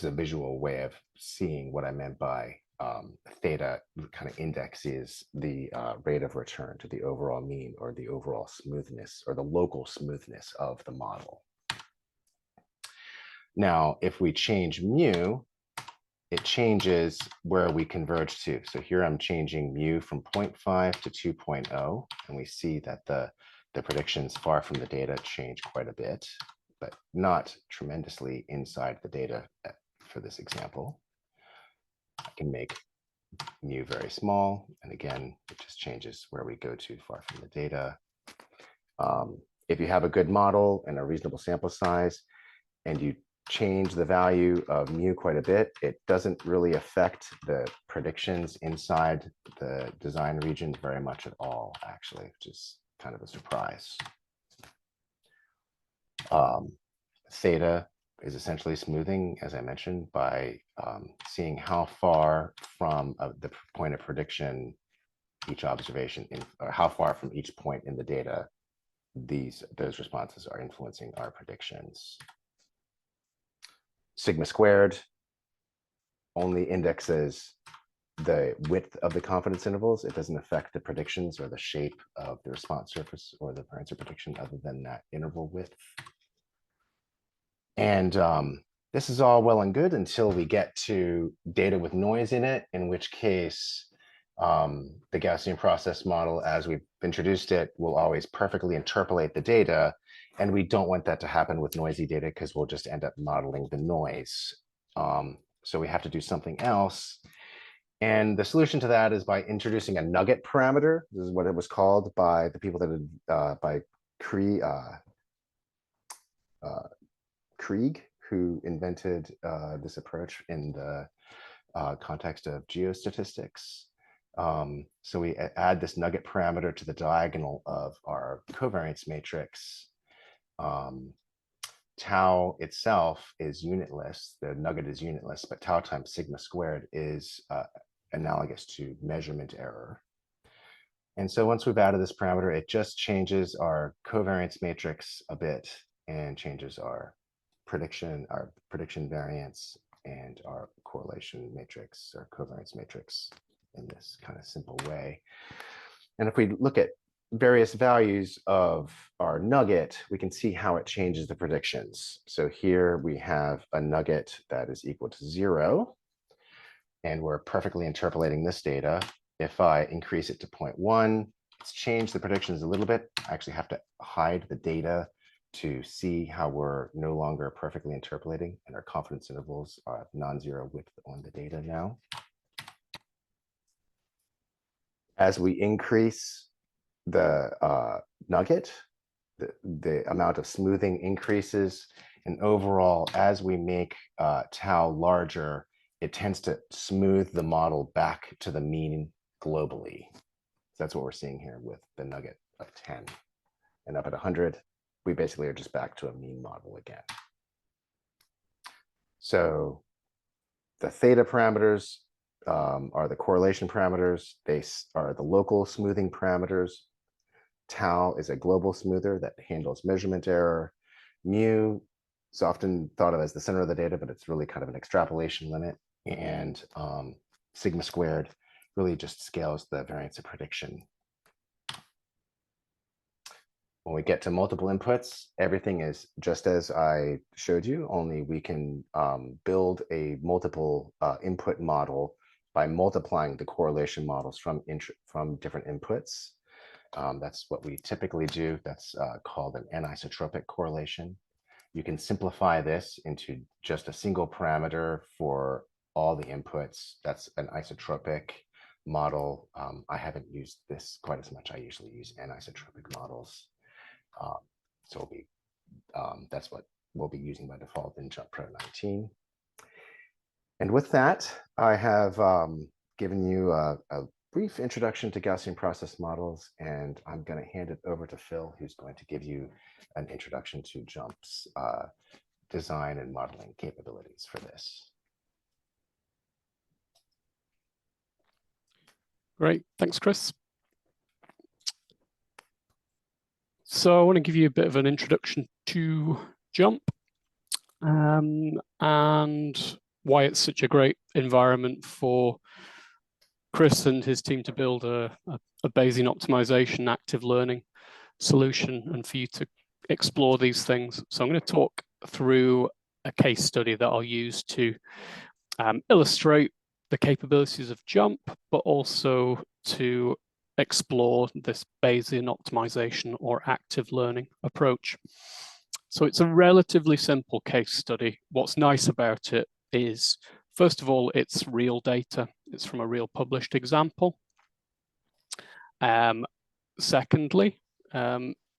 a visual way of seeing what I meant by theta kind of indexes the rate of return to the overall mean or the overall smoothness or the local smoothness of the model. Now, if we change mu, it changes where we converge to. So here I'm changing mu from 0.5 to 2.0, and we see that the predictions far from the data change quite a bit, but not tremendously inside the data for this example. I can make mu very small, and again, it just changes where we go to far from the data. If you have a good model and a reasonable sample size, and you change the value of mu quite a bit, it doesn't really affect the predictions inside the design region very much at all, actually, which is kind of a surprise. Theta is essentially smoothing, as I mentioned, by seeing how far from the point of prediction each observation, or how far from each point in the data those responses are influencing our predictions. Sigma squared only indexes the width of the confidence intervals. It doesn't affect the predictions or the shape of the response surface or the answer prediction other than that interval width. And this is all well and good until we get to data with noise in it, in which case the Gaussian process model, as we've introduced it, will always perfectly interpolate the data. And we don't want that to happen with noisy data because we'll just end up modeling the noise. So we have to do something else. And the solution to that is by introducing a nugget parameter. This is what it was called by the people that had, by Krieg, who invented this approach in the context of geostatistics. So we add this nugget parameter to the diagonal of our covariance matrix. Tau itself is unitless, the nugget is unitless, but tau times sigma squared is analogous to measurement error. And so once we've added this parameter, it just changes our covariance matrix a bit and changes our prediction variance, and our correlation matrix or covariance matrix in this kind of simple way. And if we look at various values of our nugget, we can see how it changes the predictions. So here we have a nugget that is equal to 0, and we're perfectly interpolating this data. If I increase it to 0.1, it's changed the predictions a little bit. I actually have to hide the data to see how we're no longer perfectly interpolating, and our confidence intervals are non-zero width on the data now. As we increase the nugget, the amount of smoothing increases, and overall, as we make tau larger, it tends to smooth the model back to the mean globally. That's what we're seeing here with the nugget of 10. And up at 100, we basically are just back to a mean model again. So the theta parameters are the correlation parameters. They are the local smoothing parameters. Tau is a global smoother that handles measurement error. Mu is often thought of as the center of the data, but it's really kind of an extrapolation limit. And sigma squared really just scales the variance of prediction. When we get to multiple inputs, everything is just as I showed you, only we can build a multiple input model by multiplying the correlation models from different inputs. That's what we typically do. That's called an anisotropic correlation. You can simplify this into just a single parameter for all the inputs. That's an isotropic model. I haven't used this quite as much. I usually use anisotropic models. So that's what we'll be using by default in JMP Pro 19. And with that, I have given you a brief introduction to Gaussian process models, and I'm going to hand it over to Phil, who's going to give you an introduction to JMP's design and modeling capabilities for this. Great, thanks, Chris. So I want to give you a bit of an introduction to JMP and why it's such a great environment for Chris and his team to build a Bayesian optimization active learning solution and for you to explore these things. So I'm going to talk through a case study that I'll use to illustrate the capabilities of JMP, but also to explore this Bayesian optimization or active learning approach. So it's a relatively simple case study. What's nice about it is, first of all, it's real data. It's from a real published example. Secondly,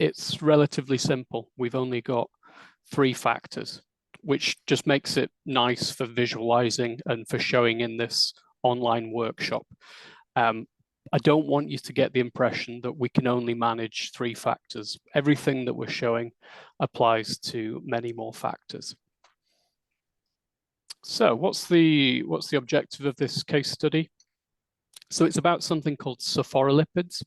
it's relatively simple. We've only got 3 factors, which just makes it nice for visualizing and for showing in this online workshop. I don't want you to get the impression that we can only manage 3 factors. Everything that we're showing applies to many more factors. So what's the objective of this case study? So it's about something called sophorolipids,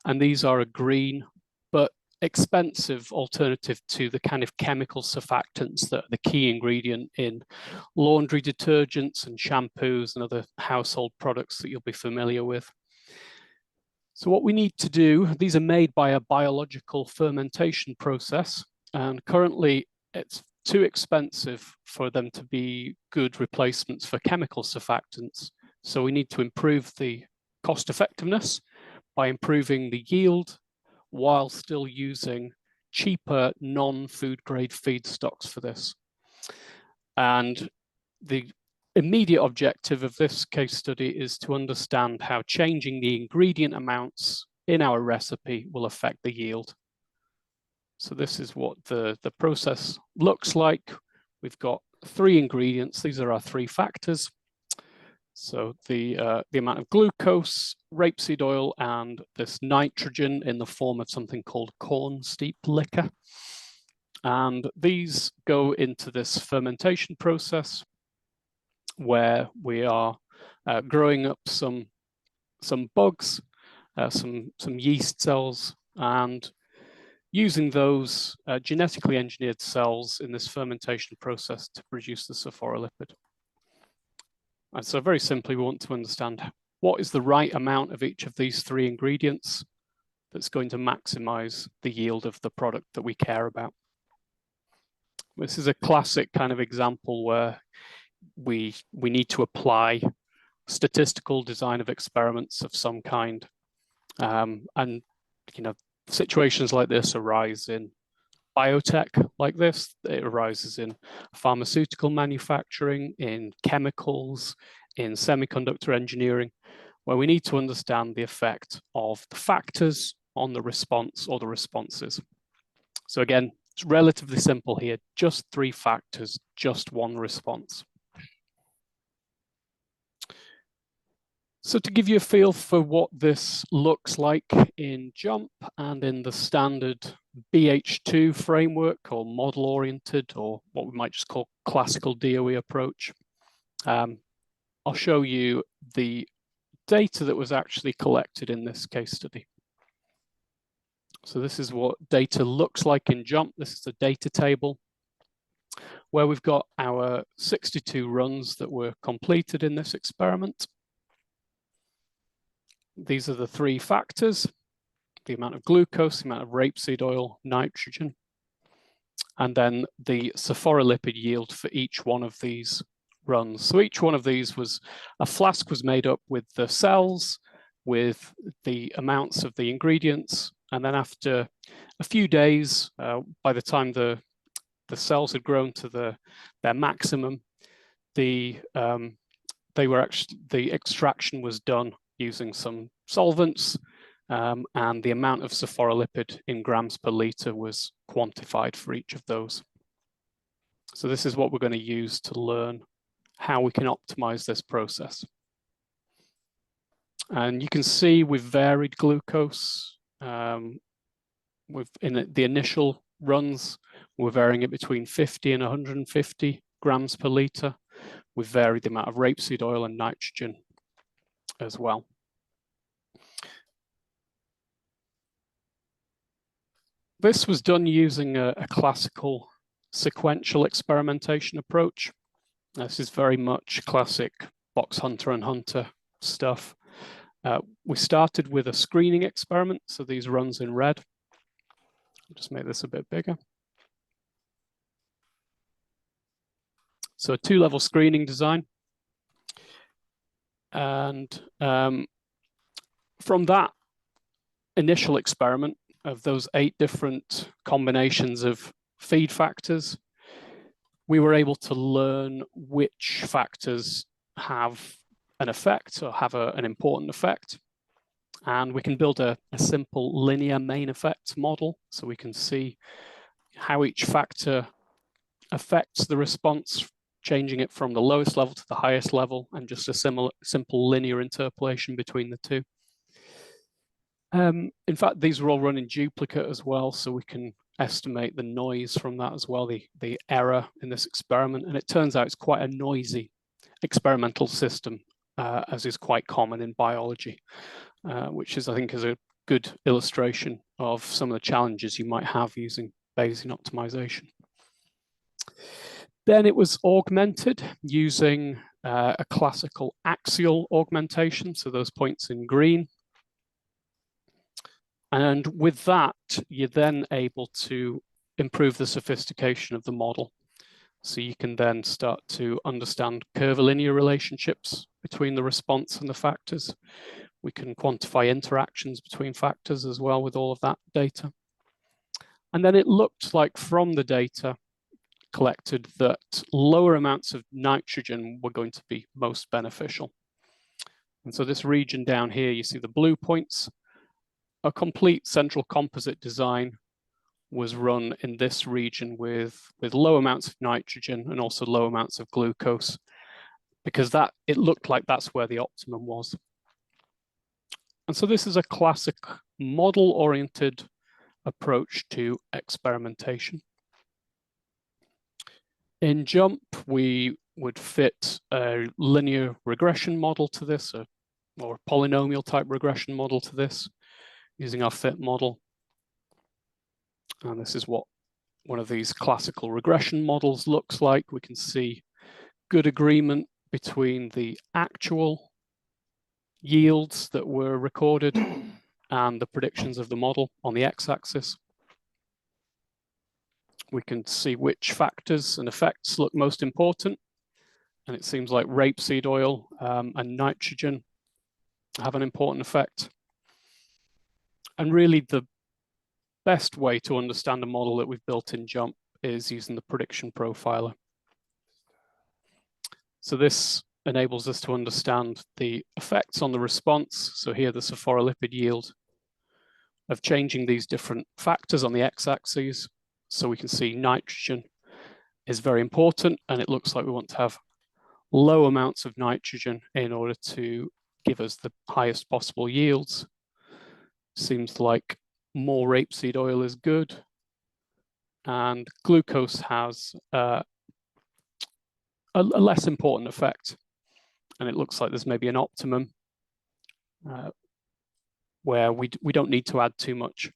and these are a green but expensive alternative to the kind of chemical surfactants that are the key ingredient in laundry detergents and shampoos and other household products that you'll be familiar with. So what we need to do, these are made by a biological fermentation process, and currently it's too expensive for them to be good replacements for chemical surfactants. So we need to improve the cost effectiveness by improving the yield while still using cheaper non-food grade feedstocks for this. And the immediate objective of this case study is to understand how changing the ingredient amounts in our recipe will affect the yield. So this is what the process looks like. We've got 3 ingredients. These are our 3 factors. So the amount of glucose, rapeseed oil, and this nitrogen in the form of something called corn steep liquor. And these go into this fermentation process where we are growing up some bugs, some yeast cells, and using those genetically engineered cells in this fermentation process to produce the sophorolipid. And so very simply, we want to understand what is the right amount of each of these 3 ingredients, that's going to maximize the yield of the product that we care about. This is a classic kind of example where we need to apply statistical design of experiments of some kind. And situations like this arise in biotech like this. It arises in pharmaceutical manufacturing, in chemicals, in semiconductor engineering, where we need to understand the effect of the factors on the response or the responses. So again, it's relatively simple here, just 3 factors, just 1 response. So to give you a feel for what this looks like in JMP and in the standard BH2 framework or model-oriented, or what we might just call classical DOE approach, I'll show you the data that was actually collected in this case study. So this is what data looks like in JMP. This is the data table where we've got our 62 runs that were completed in this experiment. These are the 3 factors: the amount of glucose, the amount of rapeseed oil, nitrogen, and then the sephorilipid yield for each one of these runs. So each one of these was, a flask was made up with the cells, with the amounts of the ingredients, and then after a few days, by the time the cells had grown to their maximum, the extraction was done using some solvents, and the amount of sephorilipid in grams per liter was quantified for each of those. So this is what we're going to use to learn how we can optimize this process. And you can see we've varied glucose. In the initial runs, we're varying it between 50 and 150 grams per liter. We've varied the amount of rapeseed oil and nitrogen as well. This was done using a classical sequential experimentation approach. This is very much classic box hunter and hunter stuff. We started with a screening experiment, so these runs in red. I'll just make this a bit bigger. So a 2-level screening design. And from that initial experiment of those 8 different combinations of feed factors, we were able to learn which factors have an effect or have an important effect. And we can build a simple linear main effect model, so we can see how each factor affects the response, changing it from the lowest level to the highest level, and just a simple linear interpolation between the 2. In fact, these are all run in duplicate as well, so we can estimate the noise from that as well, the error in this experiment. And it turns out it's quite a noisy experimental system, as is quite common in biology, which is, I think, is a good illustration of some of the challenges you might have using Bayesian optimization. Then it was augmented using a classical axial augmentation, so those points in green. And with that, you're then able to improve the sophistication of the model. So you can then start to understand curvilinear relationships between the response and the factors. We can quantify interactions between factors as well with all of that data. And then it looked like from the data collected that lower amounts of nitrogen were going to be most beneficial. And so this region down here, you see the blue points. A complete central composite design was run in this region with low amounts of nitrogen and also low amounts of glucose, because it looked like that's where the optimum was. And so this is a classic model-oriented approach to experimentation. In JMP, we would fit a linear regression model to this, or a polynomial type regression model to this, using our fit model. And this is what one of these classical regression models looks like. We can see good agreement between the actual yields that were recorded and the predictions of the model on the x-axis. We can see which factors and effects look most important. And it seems like rapeseed oil and nitrogen have an important effect. And really the best way to understand a model that we've built in JMP is using the prediction profiler. So this enables us to understand the effects on the response. So here the sephorilipid yield of changing these different factors on the x-axis. So we can see nitrogen is very important, and it looks like we want to have low amounts of nitrogen in order to give us the highest possible yields. Seems like more rapeseed oil is good, and glucose has a less important effect. And it looks like there's maybe an optimum where we don't need to add too much.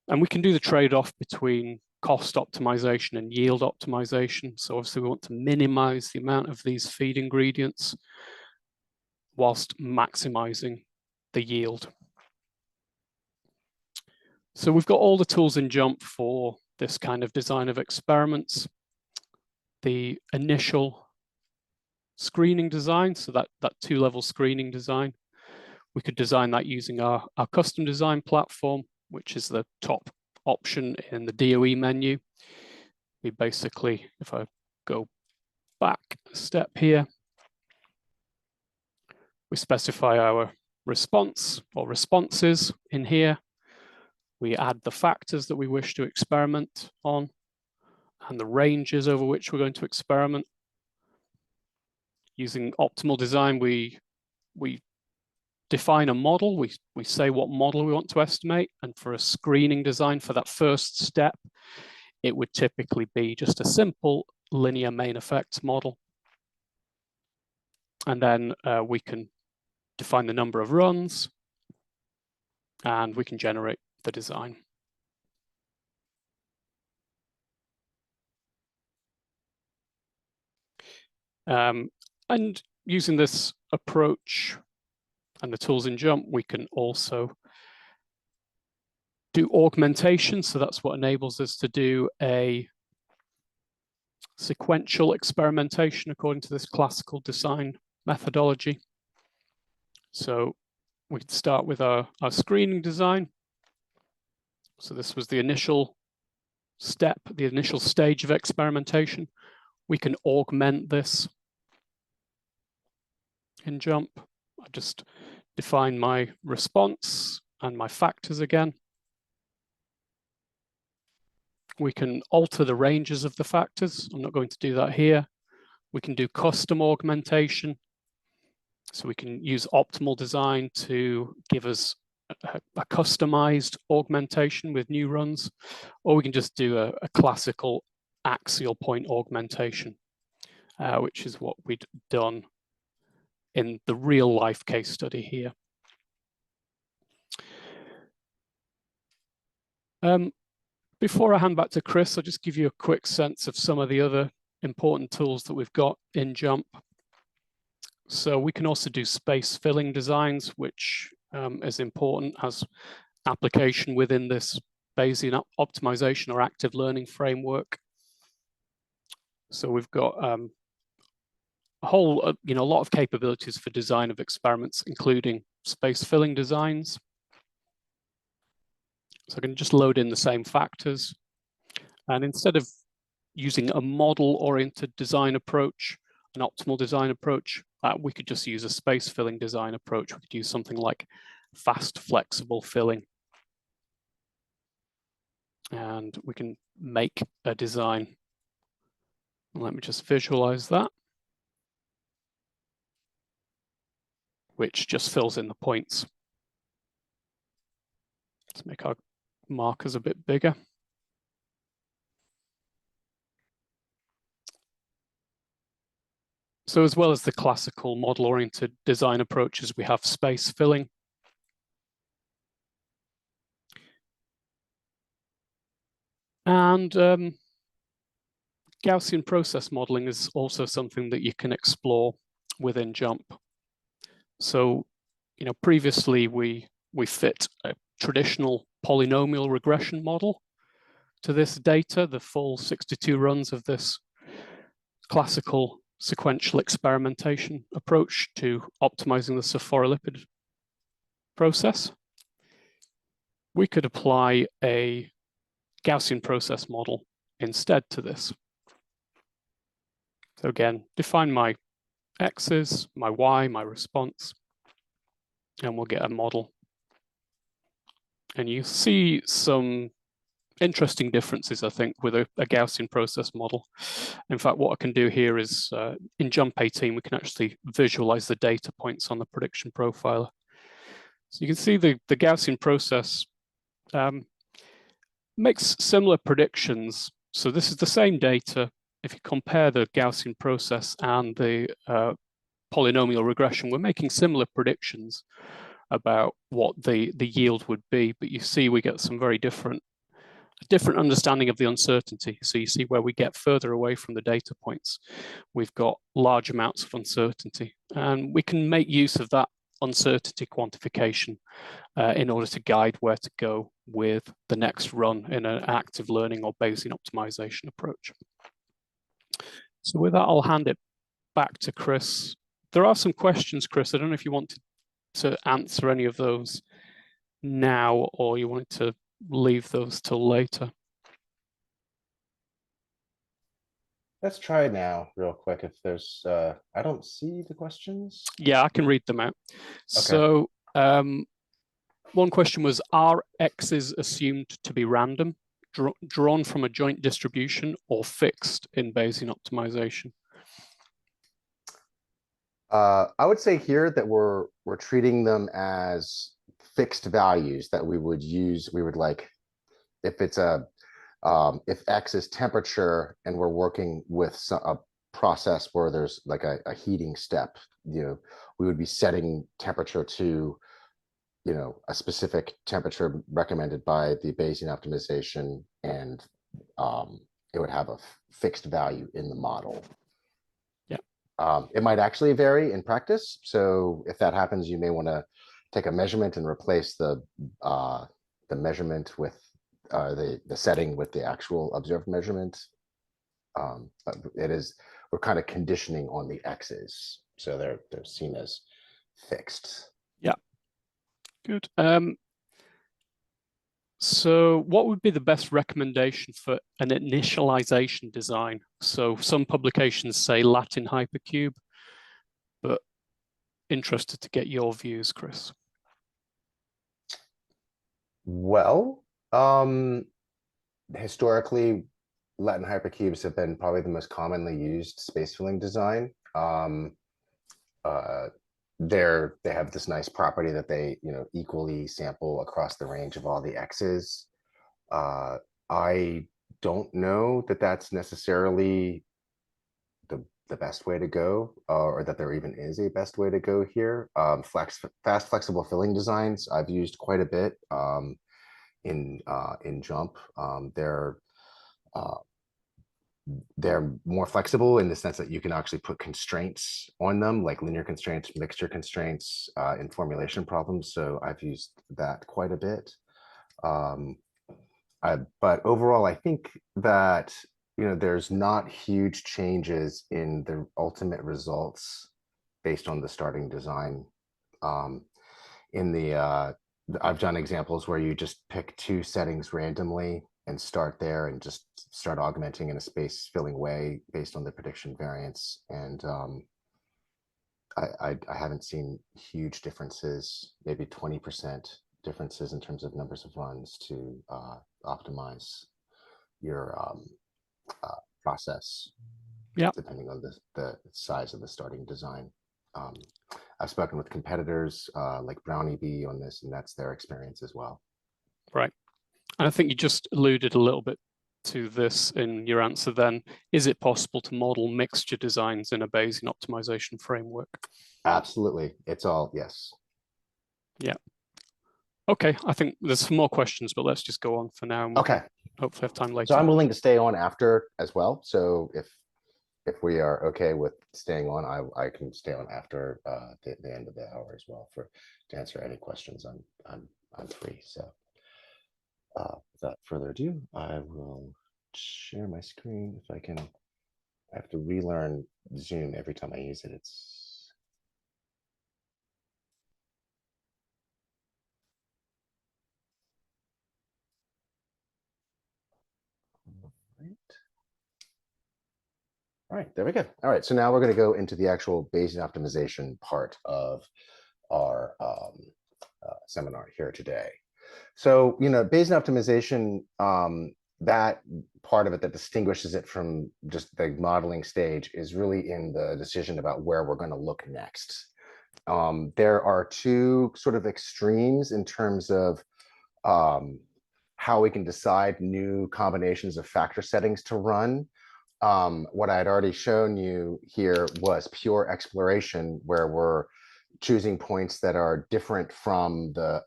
And we can do the trade-off between cost optimization and yield optimization. So obviously we want to minimize the amount of these feed ingredients whilst maximizing the yield. So we've got all the tools in JMP for this kind of design of experiments. The initial screening design, so that two-level screening design, we could design that using our custom design platform, which is the top option in the DOE menu. We basically, if I go back a step here, we specify our response or responses in here. We add the factors that we wish to experiment on and the ranges over which we're going to experiment. Using optimal design, we define a model, we say what model we want to estimate, and for a screening design for that first step, it would typically be just a simple linear main effects model. And then we can define the number of runs, and we can generate the design. And using this approach and the tools in JMP, we can also do augmentation. So that's what enables us to do a sequential experimentation according to this classical design methodology. So we can start with our screening design. So this was the initial step, the initial stage of experimentation. We can augment this in JMP. I just define my response and my factors again. We can alter the ranges of the factors. I'm not going to do that here. We can do custom augmentation. So we can use optimal design to give us a customized augmentation with new runs, or we can just do a classical axial point augmentation, which is what we'd done in the real life case study here. Before I hand back to Chris, I'll just give you a quick sense of some of the other important tools that we've got in JMP. So we can also do space filling designs, which is important as application within this Bayesian optimization or active learning framework. So we've got a lot of capabilities for design of experiments, including space filling designs. So I can just load in the same factors. And instead of using a model-oriented design approach, an optimal design approach, we could just use a space filling design approach. We could use something like fast flexible filling. And we can make a design. Let me just visualize that, which just fills in the points. Let's make our markers a bit bigger. So as well as the classical model-oriented design approaches, we have space filling. And Gaussian process modeling is also something that you can explore within JMP. So, previously we we fit a traditional polynomial regression model to this data, the full 62 runs of this classical sequential experimentation approach to optimizing the sulforylipid process. We could apply a Gaussian process model instead to this. So again, define my x's, my y, my response, and we'll get a model. And you see some interesting differences, I think, with a Gaussian process model. In fact, what I can do here is in JMP 18, we can actually visualize the data points on the prediction profiler. So you can see the Gaussian process makes similar predictions. So this is the same data. If you compare the Gaussian process and the polynomial regression, we're making similar predictions about what the yield would be, but you see we get some very different understanding of the uncertainty. So you see where we get further away from the data points, we've got large amounts of uncertainty, and we can make use of that uncertainty quantification in order to guide where to go with the next run in an active learning or Bayesian optimization approach. So with that, I'll hand it back to Chris. There are some questions, Chris. I don't know if you wanted to answer any of those now, or you wanted to leave those till later. Let's try now real quick. If there's, I don't see the questions. Yeah, I can read them out. Okay. So one question was, are x's assumed to be random, drawn from a joint distribution, or fixed in Bayesian optimization? I would say here that we're treating them as fixed values that we would use. We would like, if it's if x is temperature and we're working with a process where there's like a heating step, we would be setting temperature to, a specific temperature recommended by the Bayesian optimization, and it would have a fixed value in the model. It might actually vary in practice. So if that happens, you may want to take a measurement and replace the measurement with the setting with the actual observed measurement. But we're kind of conditioning on the x's, so they're seen as fixed. Yeah. Good. So what would be the best recommendation for an initialization design? So some publications say Latin hypercube, but interested to get your views, Chris. Well, historically, Latin hypercubes have been probably the most commonly used space filling design. They have this nice property that they equally sample across the range of all the x's. I don't know that that's necessarily the best way to go, or that there even is a best way to go here. Fast flexible filling designs I've used quite a bit in JMP. They're more flexible in the sense that you can actually put constraints on them, like linear constraints, mixture constraints, in formulation problems. So I've used that quite a bit. But overall, I think that there's not huge changes in the ultimate results based on the starting design. I've done examples where you just pick two settings randomly and start there and just start augmenting in a space filling way based on the prediction variance. And I haven't seen huge differences, maybe 20% differences in terms of numbers of runs to optimize your process, depending on the size of the starting design. I've spoken with competitors like Brownie Bee on this, and that's their experience as well. Right. And I think you just alluded a little bit to this in your answer then. Is it possible to model mixture designs in a Bayesian optimization framework? Absolutely. It's all, yes. Yeah. Okay. I think there's some more questions, but let's just go on for now. Okay. Hopefully have time later. So I'm willing to stay on after as well. So if if we are okay with staying on, I can stay on after the end of the hour as well to answer any questions. I'm free. So without further ado, I will share my screen if I can. I have to relearn Zoom every time I use it. It's all right, there we go. All right, so now we're going to go into the actual Bayesian optimization part of our seminar here today. So, Bayesian optimization, that part of it that distinguishes it from just the modeling stage is really in the decision about where we're going to look next. There are two sort of extremes in terms of how we can decide new combinations of factor settings to run. What I had already shown you here was pure exploration, where we're choosing points that are different from the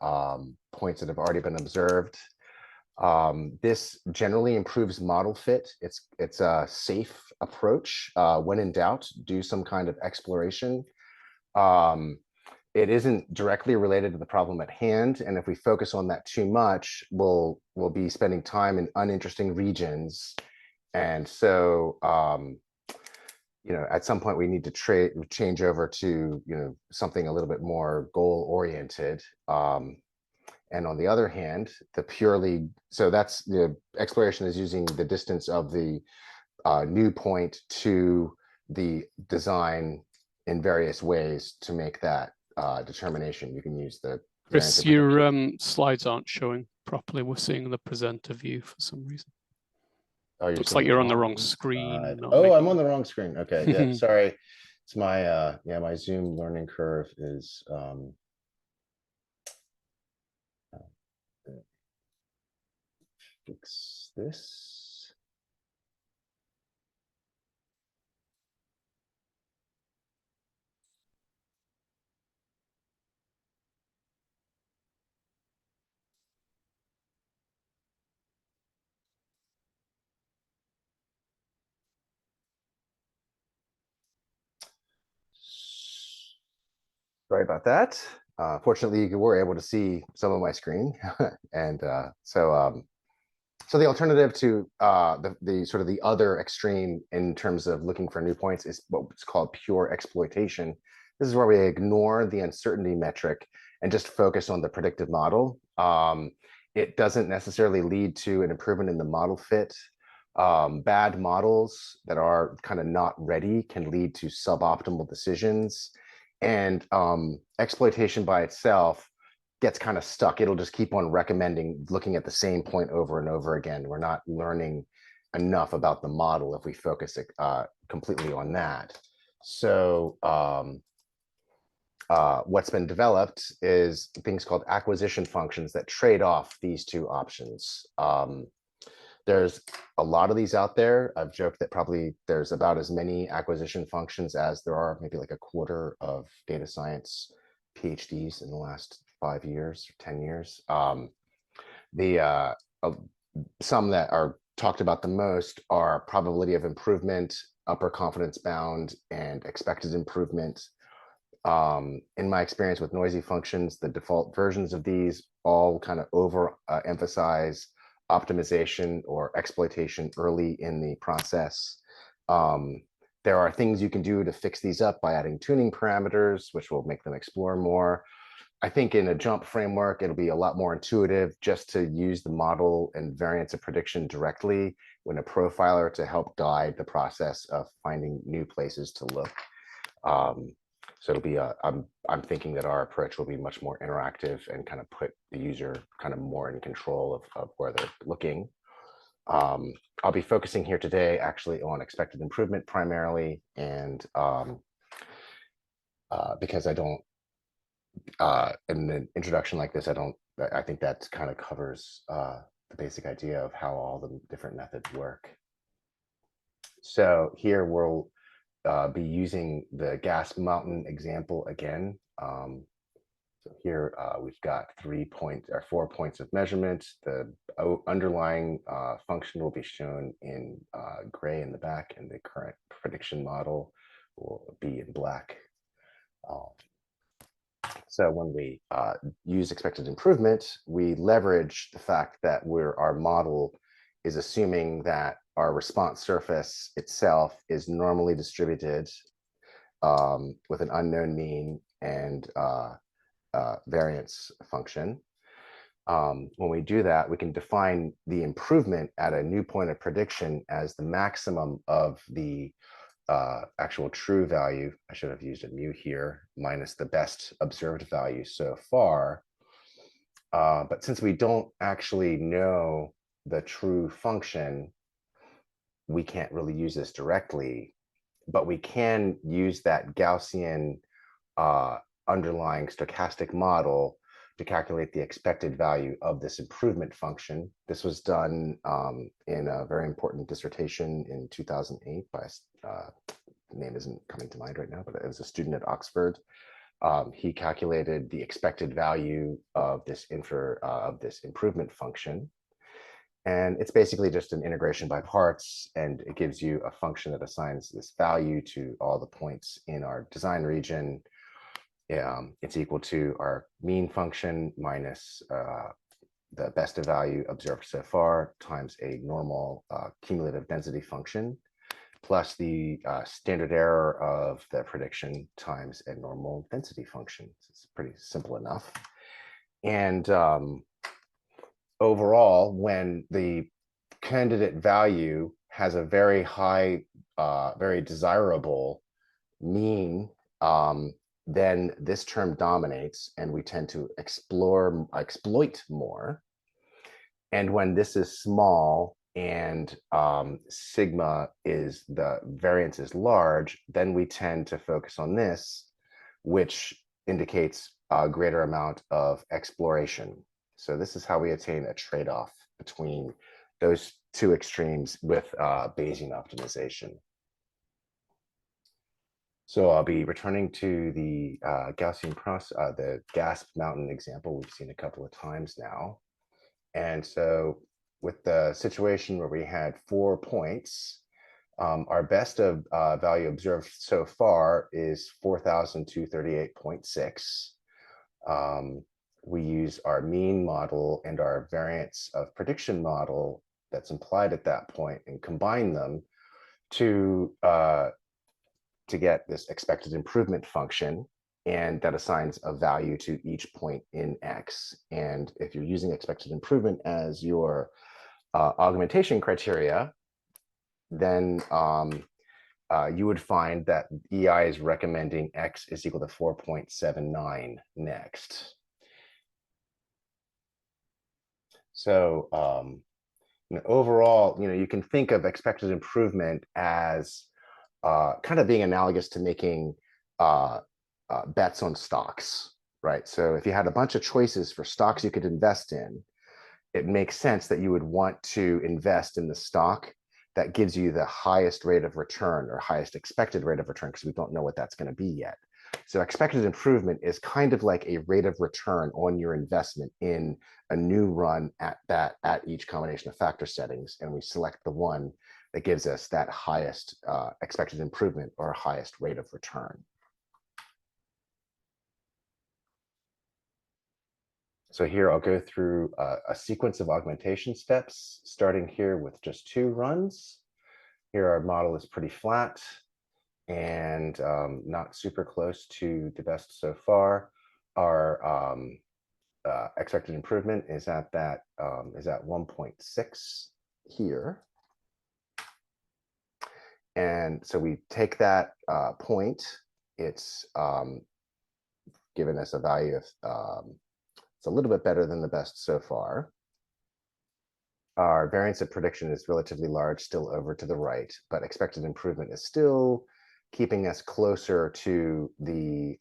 points that have already been observed. This generally improves model fit. It's a safe approach. When in doubt, do some kind of exploration. It isn't directly related to the problem at hand, and if we focus on that too much, we'll be spending time in uninteresting regions. And so, at some point we need to change over to, something a little bit more goal oriented. And on the other hand, so that's the exploration is using the distance of the new point to the design in various ways to make that determination. You can use the Chris, your slides aren't showing properly. We're seeing the presenter view for some reason. Oh, looks like you're on the wrong screen. Oh, I'm on the wrong screen. Okay, yeah, sorry. It's my my Zoom learning curve is fix this. Sorry about that. Fortunately, you were able to see some of my screen, and so the alternative to the sort of the other extreme in terms of looking for new points is what's called pure exploitation. This is where we ignore the uncertainty metric and just focus on the predictive model. It doesn't necessarily lead to an improvement in the model fit. Bad models that are kind of not ready can lead to suboptimal decisions. And exploitation by itself gets kind of stuck. It'll just keep on recommending looking at the same point over and over again. We're not learning enough about the model if we focus completely on that. So what's been developed is things called acquisition functions that trade off these two options. There's a lot of these out there. I've joked that probably there's about as many acquisition functions as there are maybe like a quarter of data science PhDs in the last 5 years or 10 years. Some that are talked about the most are probability of improvement, upper confidence bound, and expected improvement. In my experience with noisy functions, the default versions of these all kind of emphasize optimization or exploitation early in the process. There are things you can do to fix these up by adding tuning parameters, which will make them explore more. I think in a JMP framework, it'll be a lot more intuitive just to use the model and variance of prediction directly when a profiler to help guide the process of finding new places to look. So it'll be I'm thinking that our approach will be much more interactive and kind of put the user kind of more in control of where they're looking. I'll be focusing here today actually on expected improvement primarily, and because I don't in an introduction like this, I think that kind of covers the basic idea of how all the different methods work. So here we'll be using the gas mountain example again. So here we've got 4 points of measurement. The underlying function will be shown in gray in the back, and the current prediction model will be in black. So when we use expected improvement, we leverage the fact that our model is assuming that our response surface itself is normally distributed with an unknown mean and variance function. When we do that, we can define the improvement at a new point of prediction as the maximum of the actual true value. I should have used a mu here, minus the best observed value so far. But since we don't actually know the true function, we can't really use this directly, but we can use that Gaussian underlying stochastic model to calculate the expected value of this improvement function. This was done in a very important dissertation in 2008 by, the name isn't coming to mind right now, but it was a student at Oxford. He calculated the expected value of this improvement function. And it's basically just an integration by parts, and it gives you a function that assigns this value to all the points in our design region. It's equal to our mean function minus the best of value observed so far times a normal cumulative density function, plus the standard error of the prediction times a normal density function. So it's pretty simple enough. And overall, when the candidate value has a very high, very desirable mean, then this term dominates and we tend to exploit more. And when this is small and sigma is the variance is large, then we tend to focus on this, which indicates a greater amount of exploration. So this is how we attain a trade-off between those two extremes with Bayesian optimization. So I'll be returning to the Gaussian process, the GASP mountain example we've seen a couple of times now. And so with the situation where we had 4 points, our best of value observed so far is 4,238.6. We use our mean model and our variance of prediction model that's implied at that point and combine them to get this expected improvement function, and that assigns a value to each point in X. And if you're using expected improvement as your augmentation criteria, then you would find that EI is recommending X is equal to 4.79 next. So overall, you can think of expected improvement as kind of being analogous to making bets on stocks, right? So if you had a bunch of choices for stocks you could invest in, it makes sense that you would want to invest in the stock that gives you the highest rate of return or highest expected rate of return, because we don't know what that's going to be yet. So expected improvement is kind of like a rate of return on your investment in a new run at each combination of factor settings, and we select the one that gives us that highest expected improvement or highest rate of return. So here I'll go through a sequence of augmentation steps, starting here with just 2 runs. Here our model is pretty flat and not super close to the best so far. Our expected improvement is at 1.6 here. And so we take that point, it's given us a value of, it's a little bit better than the best so far. Our variance of prediction is relatively large, still over to the right, but expected improvement is still keeping us closer to the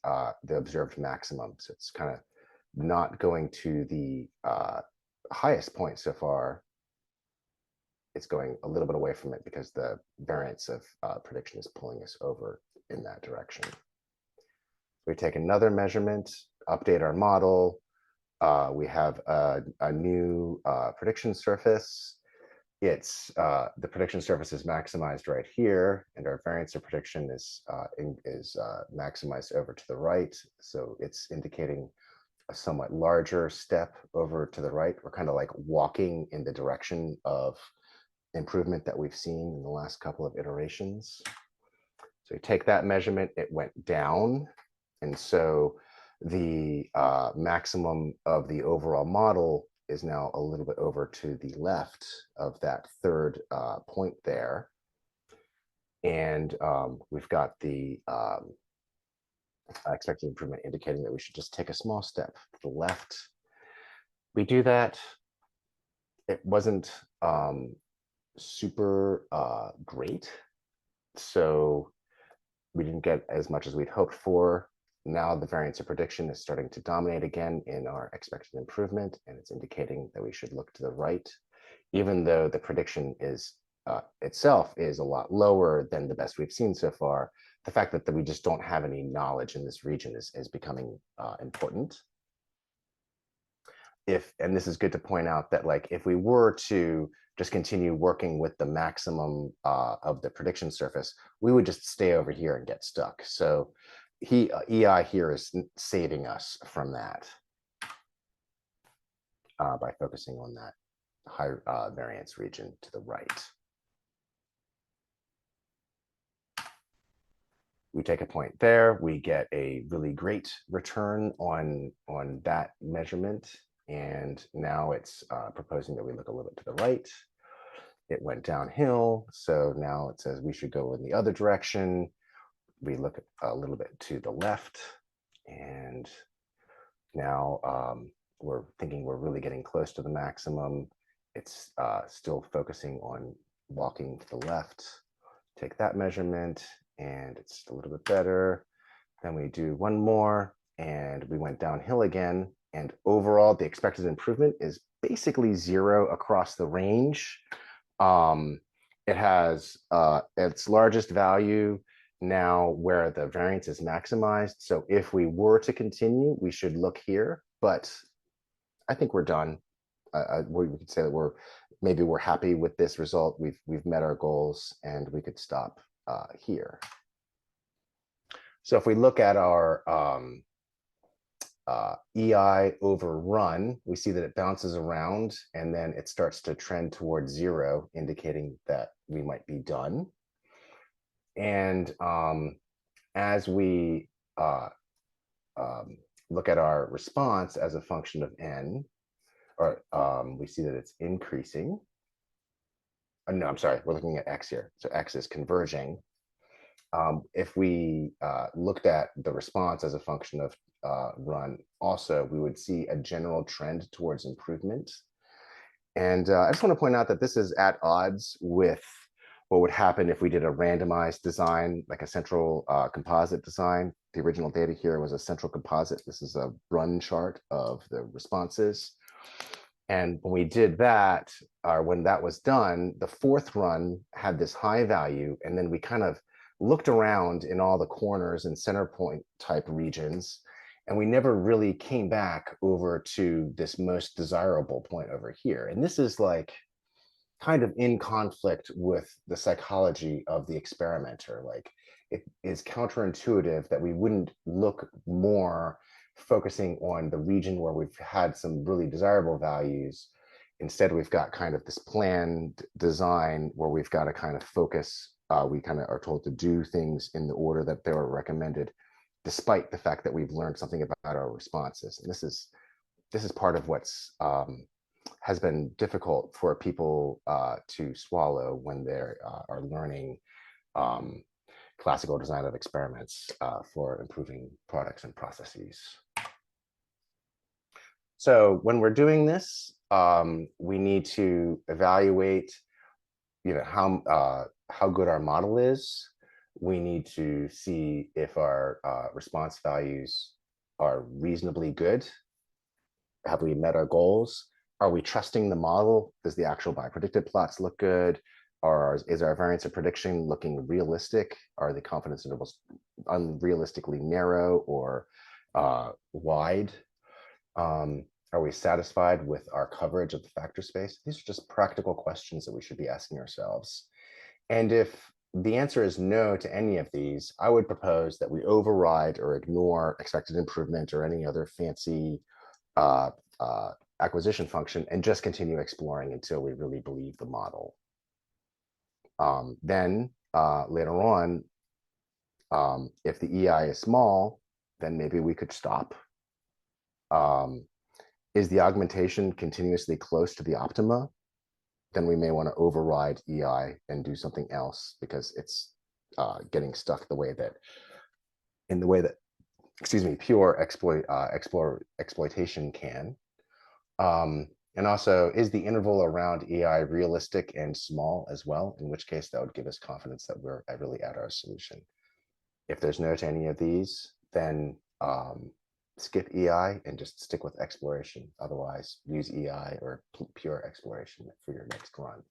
observed maximum. So it's kind of not going to the highest point so far. It's going a little bit away from it because the variance of prediction is pulling us over in that direction. We take another measurement, update our model, we have a new prediction surface. It's the prediction surface is maximized right here, and our variance of prediction is maximized over to the right. So it's indicating a somewhat larger step over to the right. We're kind of like walking in the direction of improvement that we've seen in the last couple of iterations. So we take that measurement, it went down. And so the maximum of the overall model is now a little bit over to the left of that third point there. And we've got the expected improvement indicating that we should just take a small step to the left. We do that. It wasn't super great. So we didn't get as much as we'd hoped for. Now the variance of prediction is starting to dominate again in our expected improvement, and it's indicating that we should look to the right, even though the prediction is itself is a lot lower than the best we've seen so far. The fact that we just don't have any knowledge in this region is becoming important. And this is good to point out that, like, if we were to just continue working with the maximum of the prediction surface, we would just stay over here and get stuck. So EI here is saving us from that by focusing on that high variance region to the right. We take a point there, we get a really great return on that measurement. And now it's proposing that we look a little bit to the right. It went downhill. So now it says we should go in the other direction. We look a little bit to the left. And now we're thinking we're really getting close to the maximum. It's still focusing on walking to the left. Take that measurement, and it's a little bit better. Then we do one more, and we went downhill again. And overall, the expected improvement is basically 0 across the range. It has its largest value now where the variance is maximized. So if we were to continue, we should look here. But I think we're done. We could say that we're happy with this result. We've met our goals, and we could stop here. So if we look at our EI overrun, we see that it bounces around and then it starts to trend towards 0, indicating that we might be done. And as we look at our response as a function of n, or we see that it's increasing. No, I'm sorry, we're looking at x here. So x is converging. If we looked at the response as a function of run, also, we would see a general trend towards improvement. And I just want to point out that this is at odds with what would happen if we did a randomized design, like a central composite design. The original data here was a central composite. This is a run chart of the responses. And when we did that, or when that was done, the fourth run had this high value, and then we kind of looked around in all the corners and center point type regions, and we never really came back over to this most desirable point over here. And this is like kind of in conflict with the psychology of the experimenter. Like, it is counterintuitive that we wouldn't look more focusing on the region where we've had some really desirable values. Instead, we've got kind of this planned design where we've got to kind of focus. We kind of are told to do things in the order that they were recommended, despite the fact that we've learned something about our responses. And this is part of what's has been difficult for people to swallow when they are learning classical design of experiments for improving products and processes. So when we're doing this, we need to evaluate, how good our model is. We need to see if our response values are reasonably good. Have we met our goals? Are we trusting the model? Does the actual bi-predicted plots look good? Or is our variance of prediction looking realistic? Are the confidence intervals unrealistically narrow or wide? Are we satisfied with our coverage of the factor space? These are just practical questions that we should be asking ourselves. And if the answer is no to any of these, I would propose that we override or ignore expected improvement or any other fancy acquisition function and just continue exploring until we really believe the model. Then later on, if the EI is small, then maybe we could stop. Is the augmentation continuously close to the optima? Then we may want to override EI and do something else because it's getting stuck in the way that, excuse me, pure exploitation can. And also, is the interval around EI realistic and small as well? In which case, that would give us confidence that we're really at our solution. If there's no to any of these, then skip EI and just stick with exploration. Otherwise, use EI or pure exploration for your next run.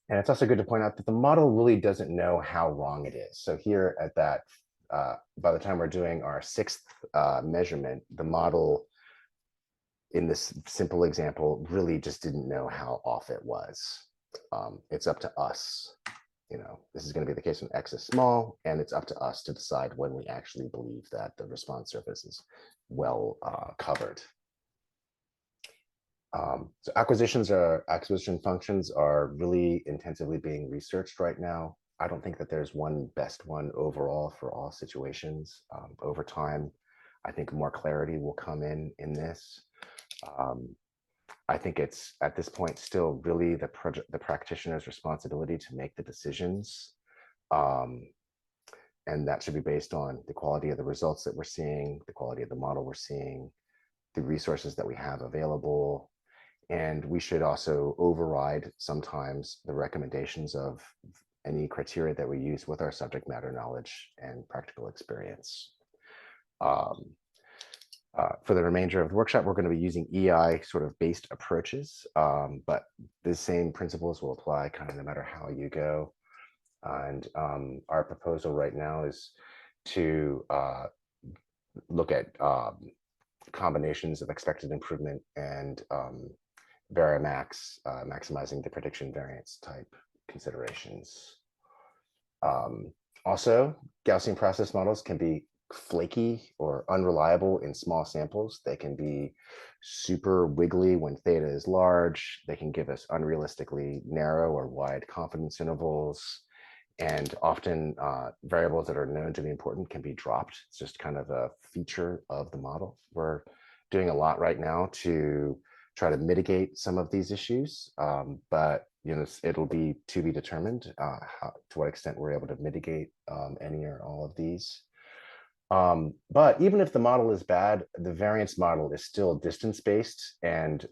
And it's also good to point out that the model really doesn't know how wrong it is. So here at that, by the time we're doing our 6th measurement, the model in this simple example really just didn't know how off it was. It's up to us. You know, this is going to be the case when X is small, and it's up to us to decide when we actually believe that the response surface is well covered. So acquisition functions are really intensively being researched right now. I don't think that there's one best one overall for all situations. Over time, I think more clarity will come in this. I think it's at this point still really the practitioner's responsibility to make the decisions. And that should be based on the quality of the results that we're seeing, the quality of the model we're seeing, the resources that we have available. And we should also override sometimes the recommendations of any criteria that we use with our subject matter knowledge and practical experience. For the remainder of the workshop, we're going to be using EI sort of based approaches, but the same principles will apply kind of no matter how you go. And our proposal right now is to look at combinations of expected improvement and Varimax, maximizing the prediction variance type considerations. Also, Gaussian process models can be flaky or unreliable in small samples. They can be super wiggly when theta is large. They can give us unrealistically narrow or wide confidence intervals. And often variables that are known to be important can be dropped. It's just kind of a feature of the model. We're doing a lot right now to try to mitigate some of these issues, but you know, it'll be to be determined to what extent we're able to mitigate any or all of these. But even if the model is bad, the variance model is still distance-based, and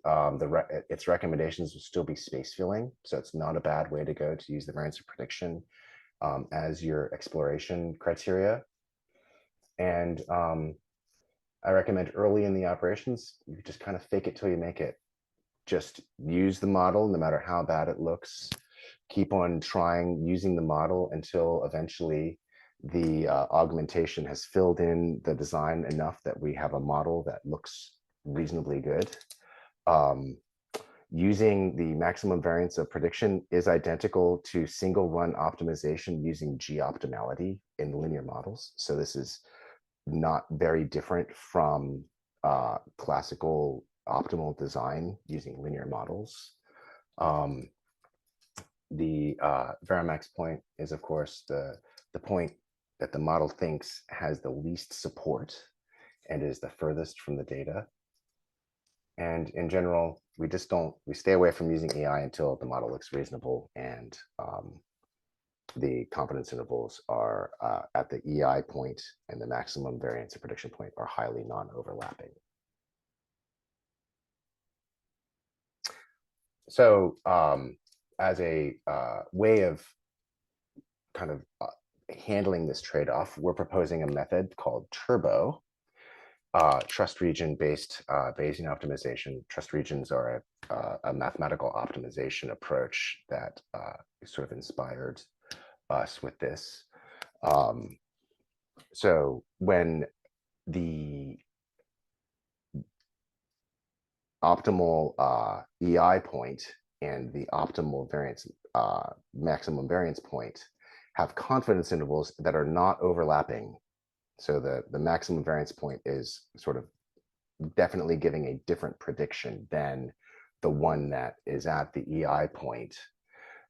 its recommendations will still be space filling. So it's not a bad way to go to use the variance of prediction as your exploration criteria. And I recommend early in the operations, you just kind of fake it till you make it. Just use the model no matter how bad it looks. Keep on trying using the model until eventually the augmentation has filled in the design enough that we have a model that looks reasonably good. Using the maximum variance of prediction is identical to single run optimization using g-optimality in linear models. So this is not very different from classical optimal design using linear models. The Varimax point is, of course, the point that the model thinks has the least support and is the furthest from the data. And in general, we stay away from using EI until the model looks reasonable and the confidence intervals are at the EI point and the maximum variance of prediction point are highly non-overlapping. So as a way of kind of handling this trade-off, we're proposing a method called Turbo, trust region based Bayesian optimization. Trust regions are a mathematical optimization approach that sort of inspired us with this. So when the optimal EI point and the optimal variance, maximum variance point have confidence intervals that are not overlapping. So the maximum variance point is sort of definitely giving a different prediction than the one that is at the EI point.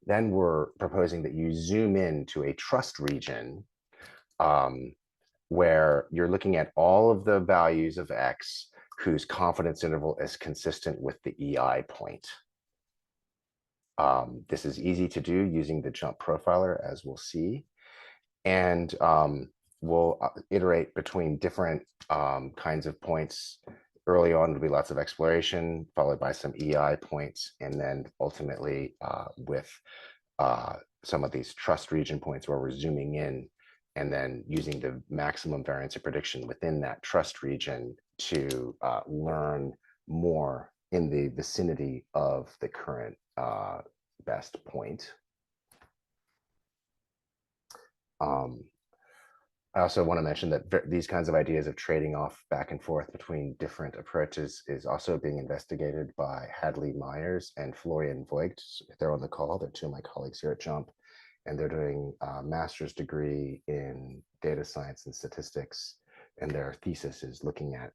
Then we're proposing that you zoom in to a trust region where you're looking at all of the values of X whose confidence interval is consistent with the EI point. This is easy to do using the JMP profiler, as we'll see. And we'll iterate between different kinds of points. Early on, there'll be lots of exploration, followed by some EI points, and then ultimately with some of these trust region points where we're zooming in and then using the maximum variance of prediction within that trust region to learn more in the vicinity of the current best point. I also want to mention that these kinds of ideas of trading off back and forth between different approaches is also being investigated by Hadley Myers and Florian Voigt. They're on the call. They're two of my colleagues here at JMP, and they're doing a master's degree in data science and statistics. And their thesis is looking at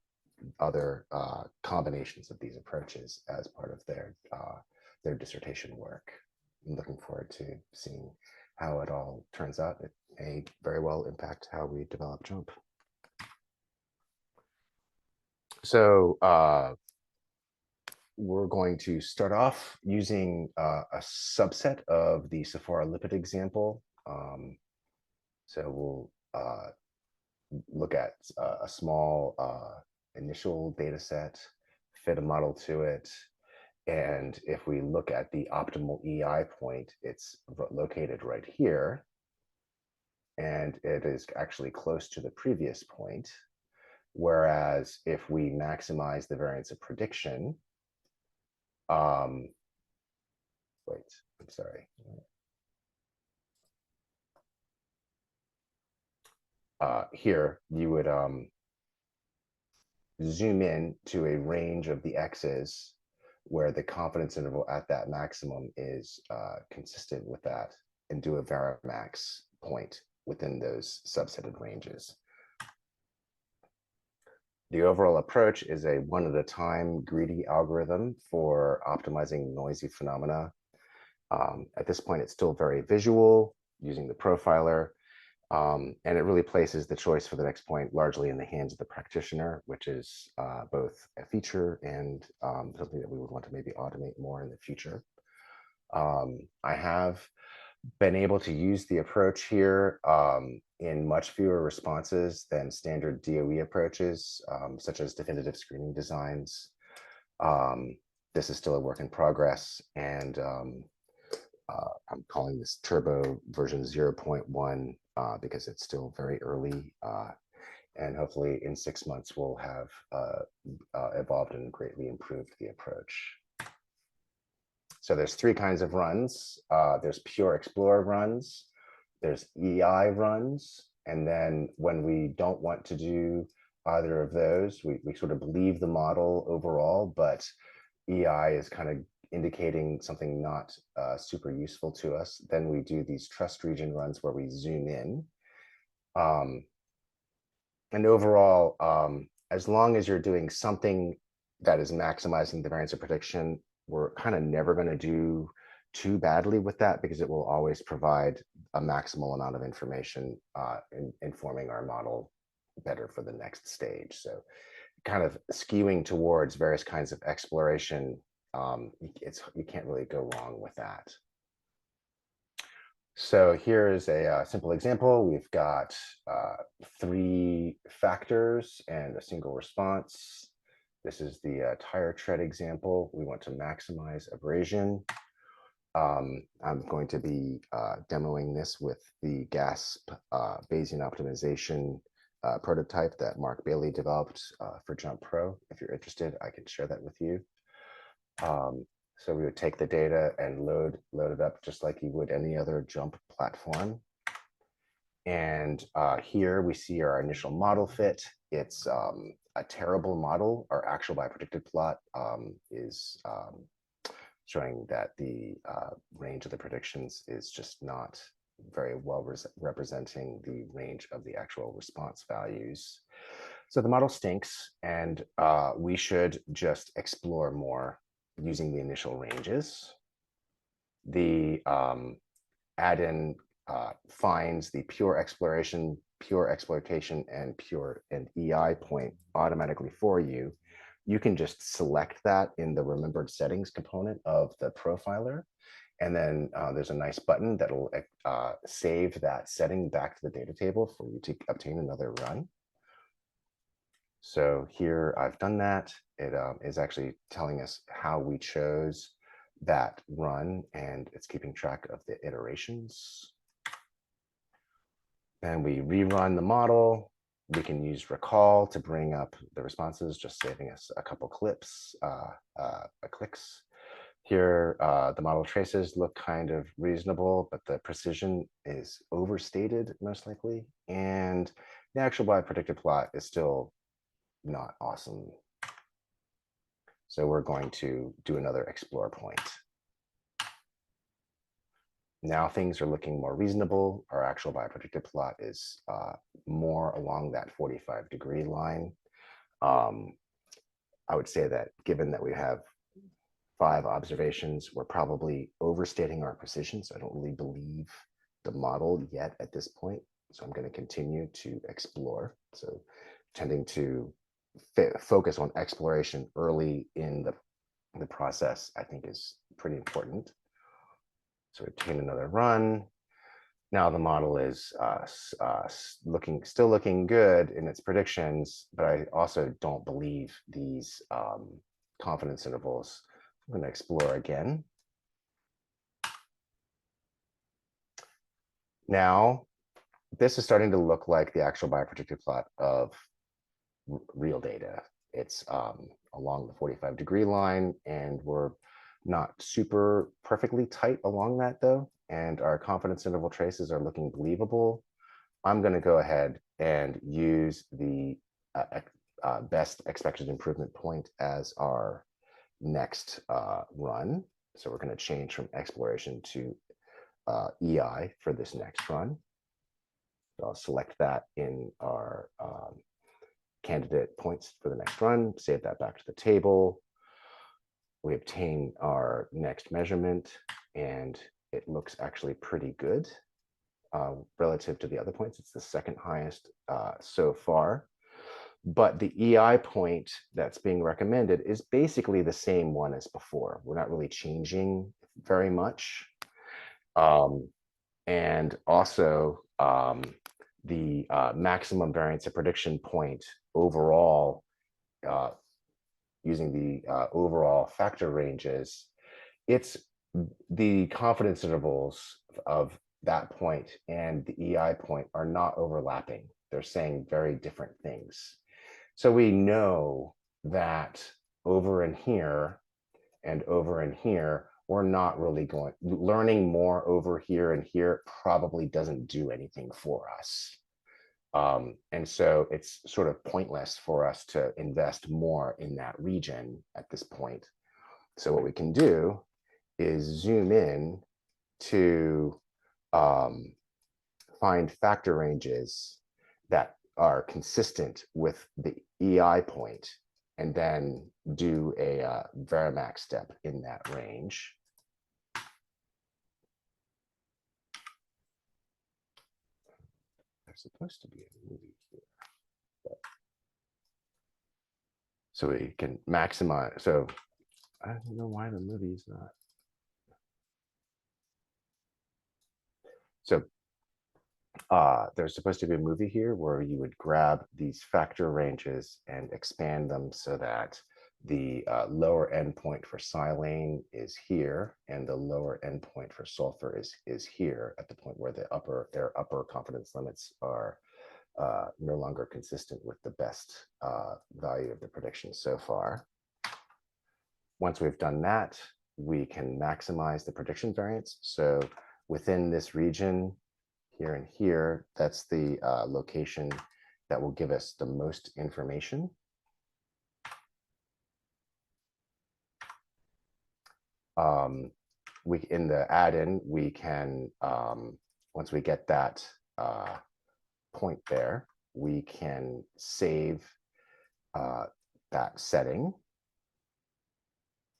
other combinations of these approaches as part of their dissertation work. I'm looking forward to seeing how it all turns out. It may very well impact how we develop JMP. So we're going to start off using a subset of the sephorilipid example. So we'll look at a small initial data set, fit a model to it. And if we look at the optimal EI point, it's located right here. And it is actually close to the previous point. Whereas if we maximize the variance of prediction, here you would zoom in to a range of the X's where the confidence interval at that maximum is consistent with that, and do a varimax point within those subsetted ranges. The overall approach is a one-at-a-time greedy algorithm for optimizing noisy phenomena. At this point, it's still very visual using the profiler, and it really places the choice for the next point largely in the hands of the practitioner, which is both a feature and something that we would want to maybe automate more in the future. I have been able to use the approach here in much fewer responses than standard DOE approaches, such as definitive screening designs. This is still a work in progress, and I'm calling this Turbo version 0.1 because it's still very early. And hopefully in 6 months, we'll have evolved and greatly improved the approach. So there's 3 kinds of runs. There's pure Explorer runs, there's EI runs, and then when we don't want to do either of those, we sort of leave the model overall, but EI is kind of indicating something not super useful to us. Then we do these trust region runs where we zoom in. And overall, as long as you're doing something that is maximizing the variance of prediction, we're kind of never going to do too badly with that, because it will always provide a maximal amount of information in informing our model better for the next stage. So kind of skewing towards various kinds of exploration, you can't really go wrong with that. So here's a simple example. We've got 3 factors and a single response. This is the tire tread example. We want to maximize abrasion. I'm going to be demoing this with the GASP Bayesian optimization prototype that Mark Bailey developed for JMP Pro. If you're interested, I can share that with you. So we would take the data and load it up just like you would any other JMP platform. And here we see our initial model fit. It's a terrible model. Our actual by predicted plot is showing that the range of the predictions is just not very well representing the range of the actual response values. So the model stinks, and we should just explore more using the initial ranges. The add-in finds the pure exploration, pure exploitation, and pure and EI point automatically for you. You can just select that in the remembered settings component of the profiler. And then there's a nice button that'll save that setting back to the data table for you to obtain another run. So here I've done that. It is actually telling us how we chose that run, and it's keeping track of the iterations. Then we rerun the model. We can use recall to bring up the responses, just saving us a couple clicks. Here, the model traces look kind of reasonable, but the precision is overstated most likely. And the actual by predicted plot is still not awesome. So we're going to do another explore point. Now things are looking more reasonable. Our actual by predicted plot is more along that 45-degree line. I would say that given that we have 5 observations, we're probably overstating our precision. So I don't really believe the model yet at this point. So I'm going to continue to explore. So tending to focus on exploration early in the process, I think, is pretty important. So we obtain another run. Now the model is still looking good in its predictions, but I also don't believe these confidence intervals. I'm going to explore again. Now, this is starting to look like the actual by predicted plot of real data. It's along the 45-degree line, and we're not super perfectly tight along that though. And our confidence interval traces are looking believable. I'm going to go ahead and use the best expected improvement point as our next run. So we're going to change from exploration to EI for this next run. So I'll select that in our candidate points for the next run, save that back to the table. We obtain our next measurement, and it looks actually pretty good relative to the other points. It's the second highest so far. But the EI point that's being recommended is basically the same one as before. We're not really changing very much. And also the maximum variance of prediction point overall, using the overall factor ranges, it's the confidence intervals of that point and the EI point are not overlapping. They're saying very different things. So we know that over in here and over in here, we're not really learning more over here and here probably doesn't do anything for us. And so it's sort of pointless for us to invest more in that region at this point. So what we can do is zoom in to find factor ranges that are consistent with the EI point, and then do a Varimax step in that range. There's supposed to be a movie here. But... so we can maximize. So I don't know why the movie's not. So there's supposed to be a movie here where you would grab these factor ranges and expand them so that the lower endpoint for silane is here, and the lower endpoint for sulfur is here at the point where their upper confidence limits are no longer consistent with the best value of the prediction so far. Once we've done that, we can maximize the prediction variance. So within this region, here and here, that's the location that will give us the most information. in the add-in, we can, once we get that point there, we can save that setting,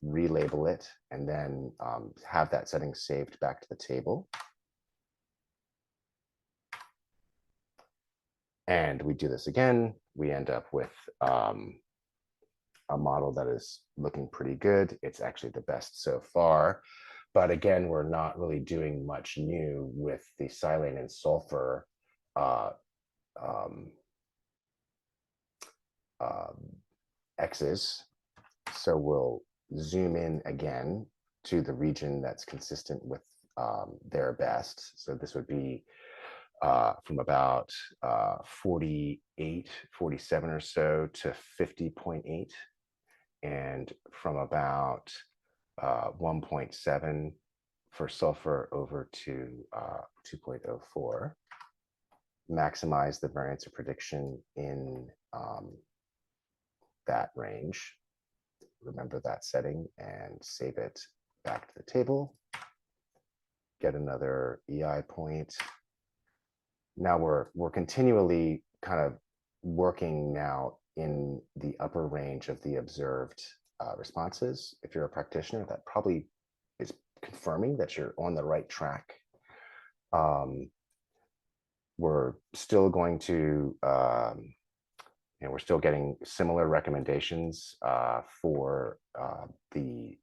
relabel it, and then have that setting saved back to the table. And we do this again, we end up with a model that is looking pretty good. It's actually the best so far. But again, we're not really doing much new with the silane and sulfur X's. So we'll zoom in again to the region that's consistent with their best. So this would be from about 48, 47 or so to 50.8, and from about 1.7 for sulfur over to 2.04. Maximize the variance of prediction in that range. Remember that setting and save it back to the table. Get another EI point. Now we're continually kind of working now in the upper range of the observed responses. If you're a practitioner, that probably is confirming that you're on the right track. We're still going to, we're still getting similar recommendations for the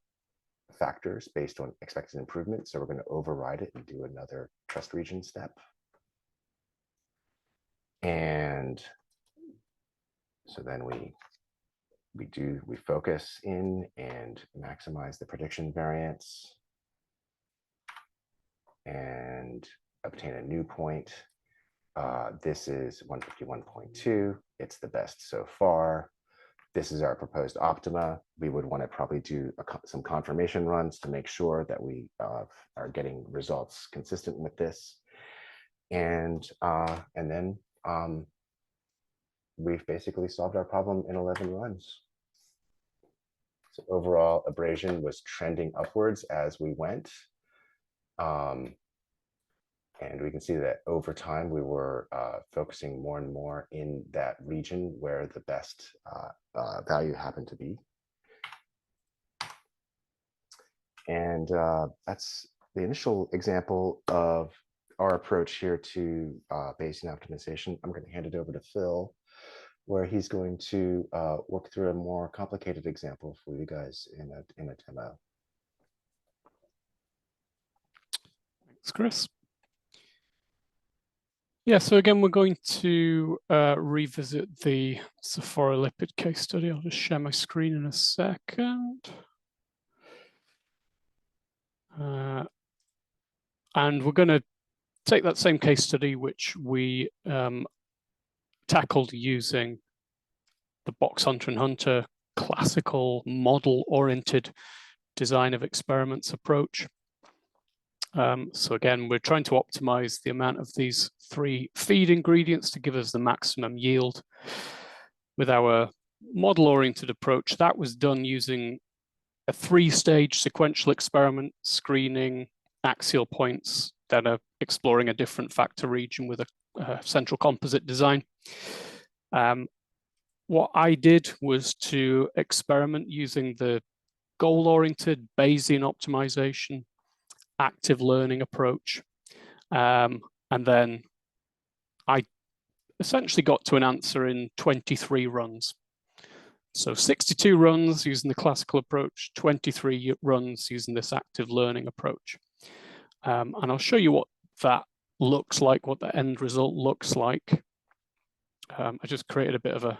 factors based on expected improvement. So we're going to override it and do another trust region step. And so then we focus in and maximize the prediction variance and obtain a new point. This is 151.2. It's the best so far. This is our proposed optima. We would want to probably do some confirmation runs to make sure that we are getting results consistent with this. And then we've basically solved our problem in 11 runs. So overall abrasion was trending upwards as we went. And we can see that over time, we were focusing more and more in that region where the best value happened to be. And that's the initial example of our approach here to Bayesian optimization. I'm going to hand it over to Phil, where he's going to work through a more complicated example for you guys in a demo. Thanks, Chris. Yeah, so again, we're going to revisit the sulforolipid case study. I'll just share my screen in a second. And we're going to take that same case study, which we tackled using the box Hunter and Hunter classical model-oriented design of experiments approach. So again, we're trying to optimize the amount of these 3 feed ingredients to give us the maximum yield. With our model-oriented approach, that was done using a 3-stage sequential experiment, screening axial points that are exploring a different factor region with a central composite design. What I did was to experiment using the goal-oriented Bayesian optimization active learning approach. And then I essentially got to an answer in 23 runs. So 62 runs using the classical approach, 23 runs using this active learning approach. And I'll show you what that looks like, what the end result looks like. I just created a bit of a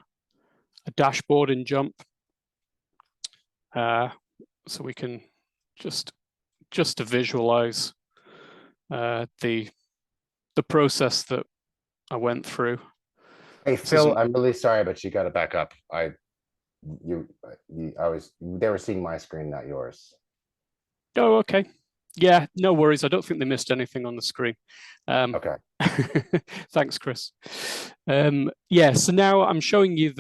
dashboard in JMP. So we can just to visualize the process that I went through. Hey Phil, I'm really sorry, but you got to back up. They were seeing my screen, not yours. Oh, okay. Yeah, no worries. I don't think they missed anything on the screen. Okay. Thanks, Chris. Yeah, so now I'm showing you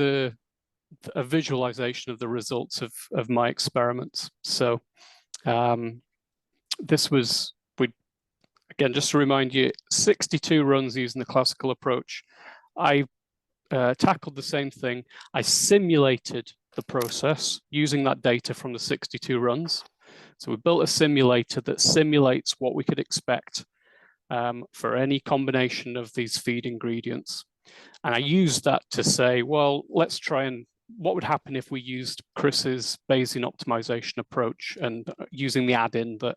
a visualization of the results of my experiments. So This was, again, just to remind you, 62 runs using the classical approach. I tackled the same thing. I simulated the process using that data from the 62 runs. So we built a simulator that simulates what we could expect for any combination of these feed ingredients. And I used that to say, well, let's try and what would happen if we used Chris's Bayesian optimization approach and using the add-in that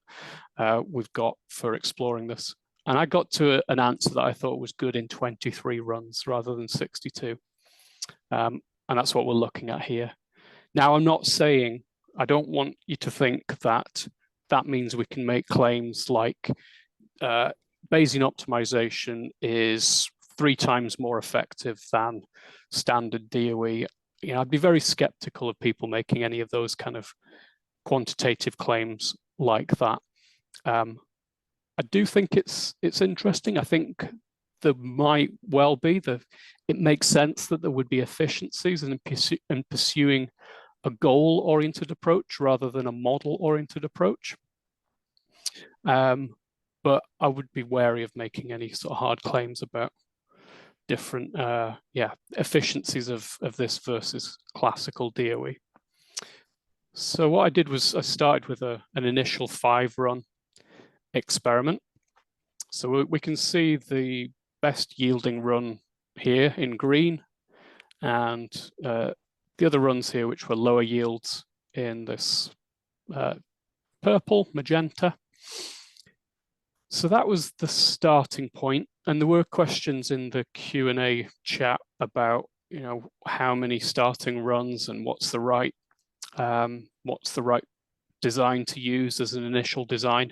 we've got for exploring this. And I got to an answer that I thought was good in 23 runs rather than 62. And that's what we're looking at here. Now, I'm not saying, I don't want you to think that that means we can make claims like Bayesian optimization is 3 times more effective than standard DOE. You know, I'd be very skeptical of people making any of those kind of quantitative claims like that. I do think it's interesting. I think there might well be it makes sense that there would be efficiencies in pursuing a goal-oriented approach rather than a model-oriented approach. But I would be wary of making any sort of hard claims about different efficiencies of this versus classical DOE. So what I did was I started with an initial 5-run experiment. So we can see the best yielding run here in green, and the other runs here which were lower yields in this purple, magenta. So that was the starting point, and there were questions in the Q&A chat about, you know, how many starting runs and what's the right design to use as an initial design.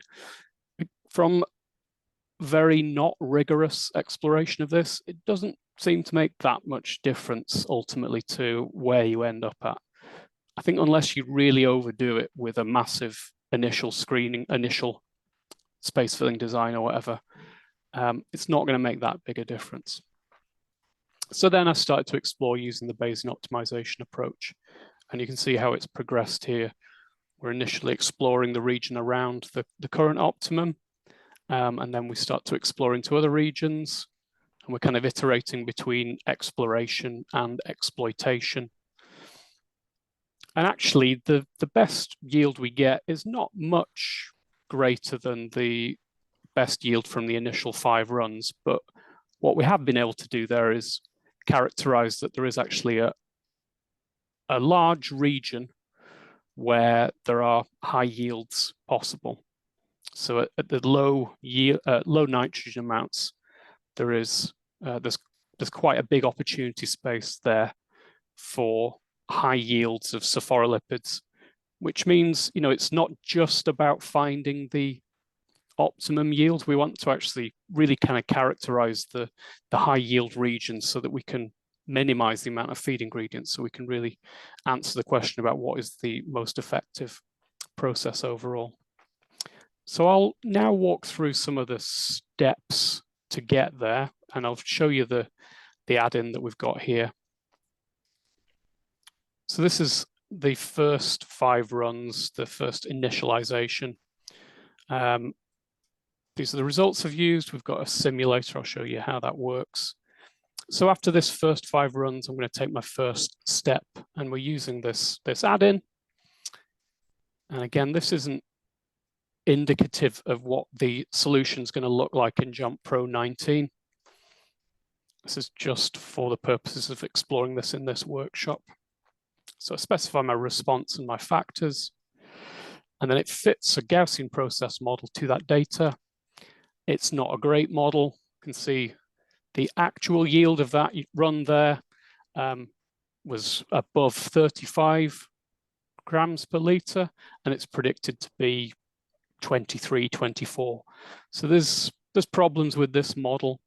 From very not rigorous exploration of this, it doesn't seem to make that much difference ultimately to where you end up at. I think unless you really overdo it with a massive initial screening, initial space filling design or whatever, it's not going to make that big a difference. So then I started to explore using the Bayesian optimization approach, and you can see how it's progressed here. We're initially exploring the region around the current optimum, and then we start to explore into other regions, and we're kind of iterating between exploration and exploitation. And actually, the best yield we get is not much greater than the best yield from the initial 5 runs. But what we have been able to do there is characterize that there is actually a large region where there are high yields possible. So at the low nitrogen amounts, there's quite a big opportunity space there for high yields of sophorolipids, which means, you know, it's not just about finding the optimum yield. We want to actually really kind of characterize the high yield regions so that we can minimize the amount of feed ingredients, so we can really answer the question about what is the most effective process overall. So I'll now walk through some of the steps to get there, and I'll show you the add-in that we've got here. So this is the first 5 runs, the first initialization. These are the results I've used. We've got a simulator. I'll show you how that works. So after this first 5 runs, I'm going to take my first step, and we're using this add-in. And again, this isn't indicative of what the solution is going to look like in JMP Pro 19. This is just for the purposes of exploring this in this workshop. So I specify my response and my factors, and then it fits a Gaussian process model to that data. It's not a great model. You can see the actual yield of that run there was above 35 grams per liter, and it's predicted to be 23, 24. So there's problems with this model.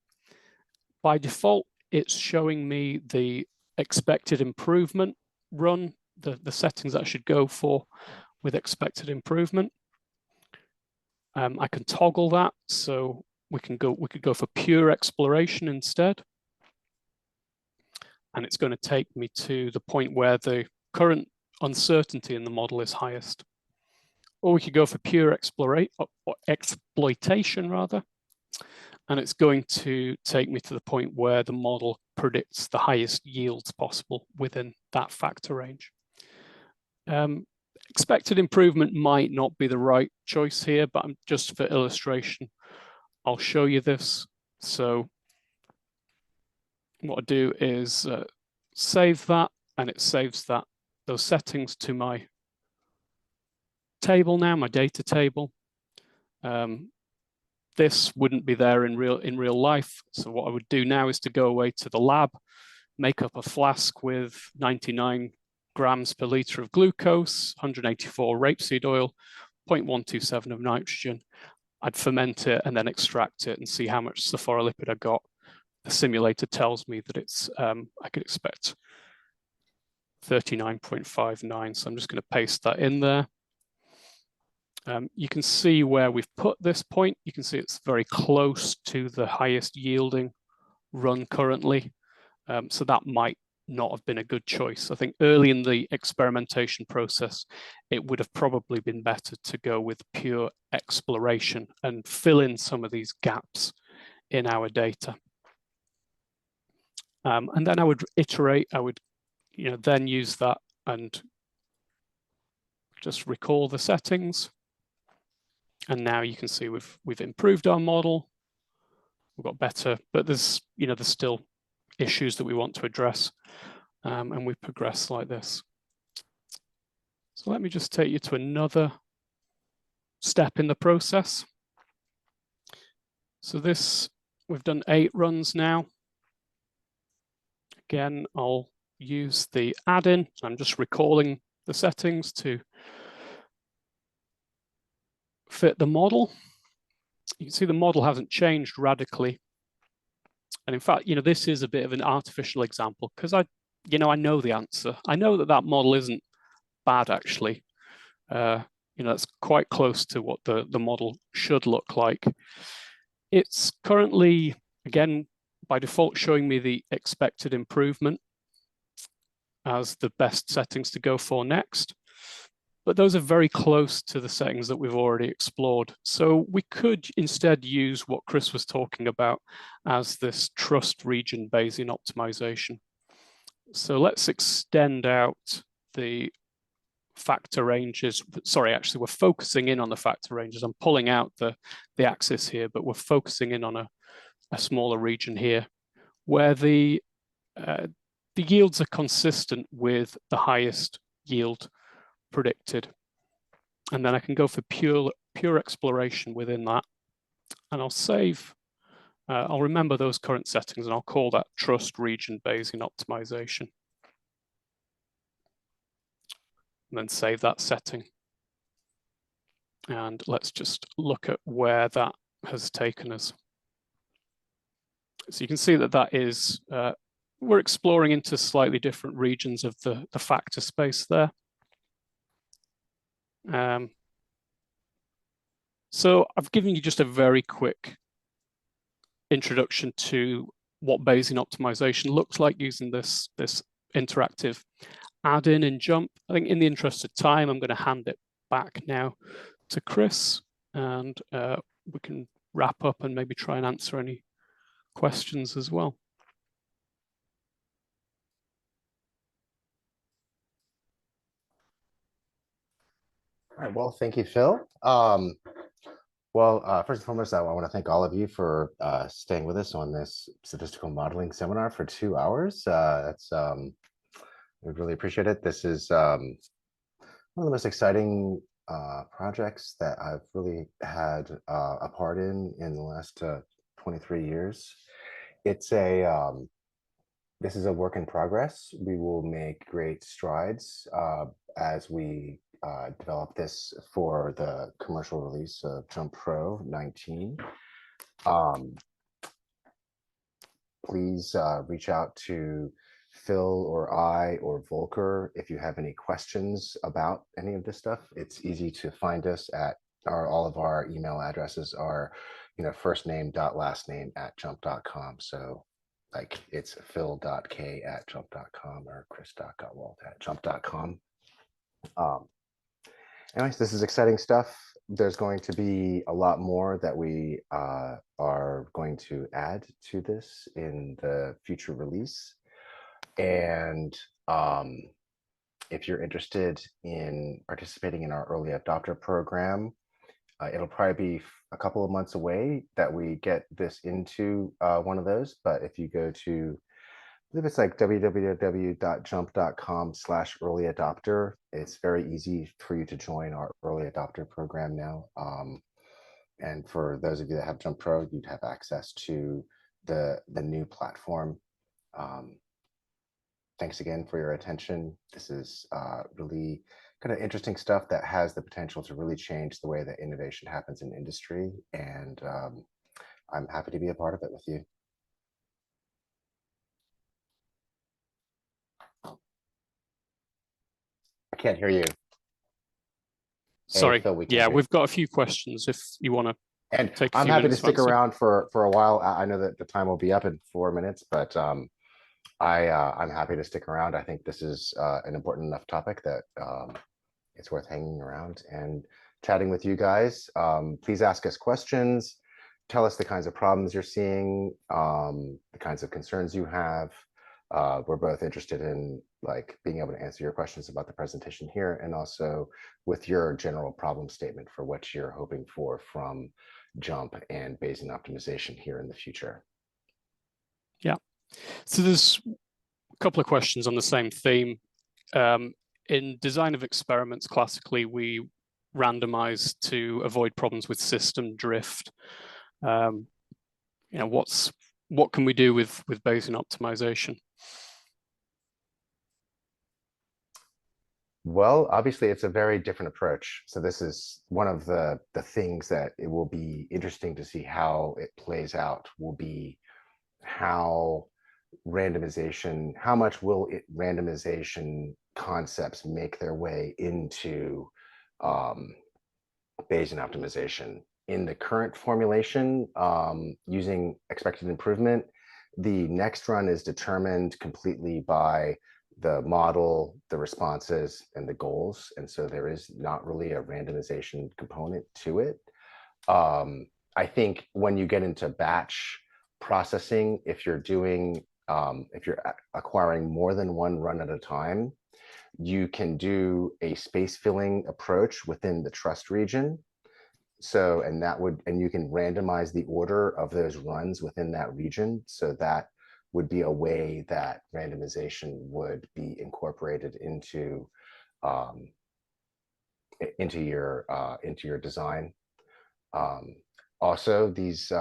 By default, it's showing me the expected improvement run, the settings that I should go for with expected improvement. I can toggle that, so we could go for pure exploration instead. And it's going to take me to the point where the current uncertainty in the model is highest. or we could go for pure exploitation rather. And it's going to take me to the point where the model predicts the highest yields possible within that factor range. Expected improvement might not be the right choice here, but just for illustration, I'll show you this. So what I do is save that, and it saves those settings to my table now, my data table. This wouldn't be there in real life. So what I would do now is to go away to the lab, make up a flask with 99 grams per liter of glucose, 184 rapeseed oil, 0.127 of nitrogen. I'd ferment it and then extract it and see how much sulforolipid I got. The simulator tells me that it's, I could expect 39.59. So I'm just going to paste that in there. You can see where we've put this point. You can see it's very close to the highest yielding run currently. So that might not have been a good choice. I think early in the experimentation process, it would have probably been better to go with pure exploration and fill in some of these gaps in our data. And then I would iterate, I would then use that and just recall the settings. And now you can see we've improved our model. We've got better, but there's still issues that we want to address, and we progress like this. So let me just take you to another step in the process. So this, we've done 8 runs now. Again, I'll use the add-in. I'm just recalling the settings to fit the model. You can see the model hasn't changed radically. And in fact, this is a bit of an artificial example because I know the answer. I know that model isn't bad actually. It's quite close to what the model should look like. It's currently, again, by default, showing me the expected improvement as the best settings to go for next. But those are very close to the settings that we've already explored. So we could instead use what Chris was talking about as this trust region Bayesian optimization. So let's extend out the factor ranges. Sorry, actually, we're focusing in on the factor ranges. I'm pulling out the axis here, but we're focusing in on a smaller region here where the yields are consistent with the highest yield predicted. And then I can go for pure exploration within that. And I'll save, I'll remember those current settings and I'll call that trust region Bayesian optimization. And then save that setting. And let's just look at where that has taken us. So you can see that is, we're exploring into slightly different regions of the factor space there. So I've given you just a very quick introduction to what Bayesian optimization looks like using this interactive add-in in JMP. I think in the interest of time, I'm going to hand it back now to Chris, and we can wrap up and maybe try and answer any questions as well. All right, well, thank you, Phil. First and foremost, I want to thank all of you for staying with us on this statistical modeling seminar for 2 hours. We really appreciate it. This is one of the most exciting projects that I've really had a part in the last 23 years. It's this is a work in progress. We will make great strides as we develop this for the commercial release of JMP Pro 19. Please reach out to Phil or I or Volker if you have any questions about any of this stuff. It's easy to find us at all of our email addresses are first name dot last name at jmp.com. So like it's phil.k@jmp.com or chris.gotwalt@jmp.com. Anyways, this is exciting stuff. There's going to be a lot more that we are going to add to this in the future release. And if you're interested in participating in our early adopter program, it'll probably be a couple of months away that we get this into one of those. But if you go to, I believe it's like www.jump.com/early adopter. It's very easy for you to join our early adopter program now. And for those of you that have Jump Pro, you'd have access to the new platform. Thanks again for your attention. This is really kind of interesting stuff that has the potential to really change the way that innovation happens in industry. And I'm happy to be a part of it with you. I can't hear you. Sorry. Phil, we can't Yeah, hear you. we've got a few questions if you want to And take a I'm few happy to minutes stick answer. around for a while. I know that the time will be up in 4 minutes, but I'm happy to stick around. I think this is an important enough topic that it's worth hanging around and chatting with you guys. Please ask us questions. Tell us the kinds of problems you're seeing, the kinds of concerns you have. We're both interested in like being able to answer your questions about the presentation here, and also with your general problem statement for what you're hoping for from Jump and Bayesian optimization here in the future. Yeah. So there's a couple of questions on the same theme. In design of experiments, classically, we randomize to avoid problems with system drift. You know, what can we do with Bayesian optimization? Well, obviously, it's a very different approach. So this is one of the things that it will be interesting to see how it plays out, will be how randomization, how much will randomization concepts make their way into Bayesian optimization. In the current formulation, using expected improvement, the next run is determined completely by the model, the responses, and the goals. And so there is not really a randomization component to it. I think when you get into batch processing, if you're doing, if you're acquiring more than one run at a time, you can do a space filling approach within the trust region. So, and you can randomize the order of those runs within that region. So that would be a way that randomization would be incorporated into your design. Also, these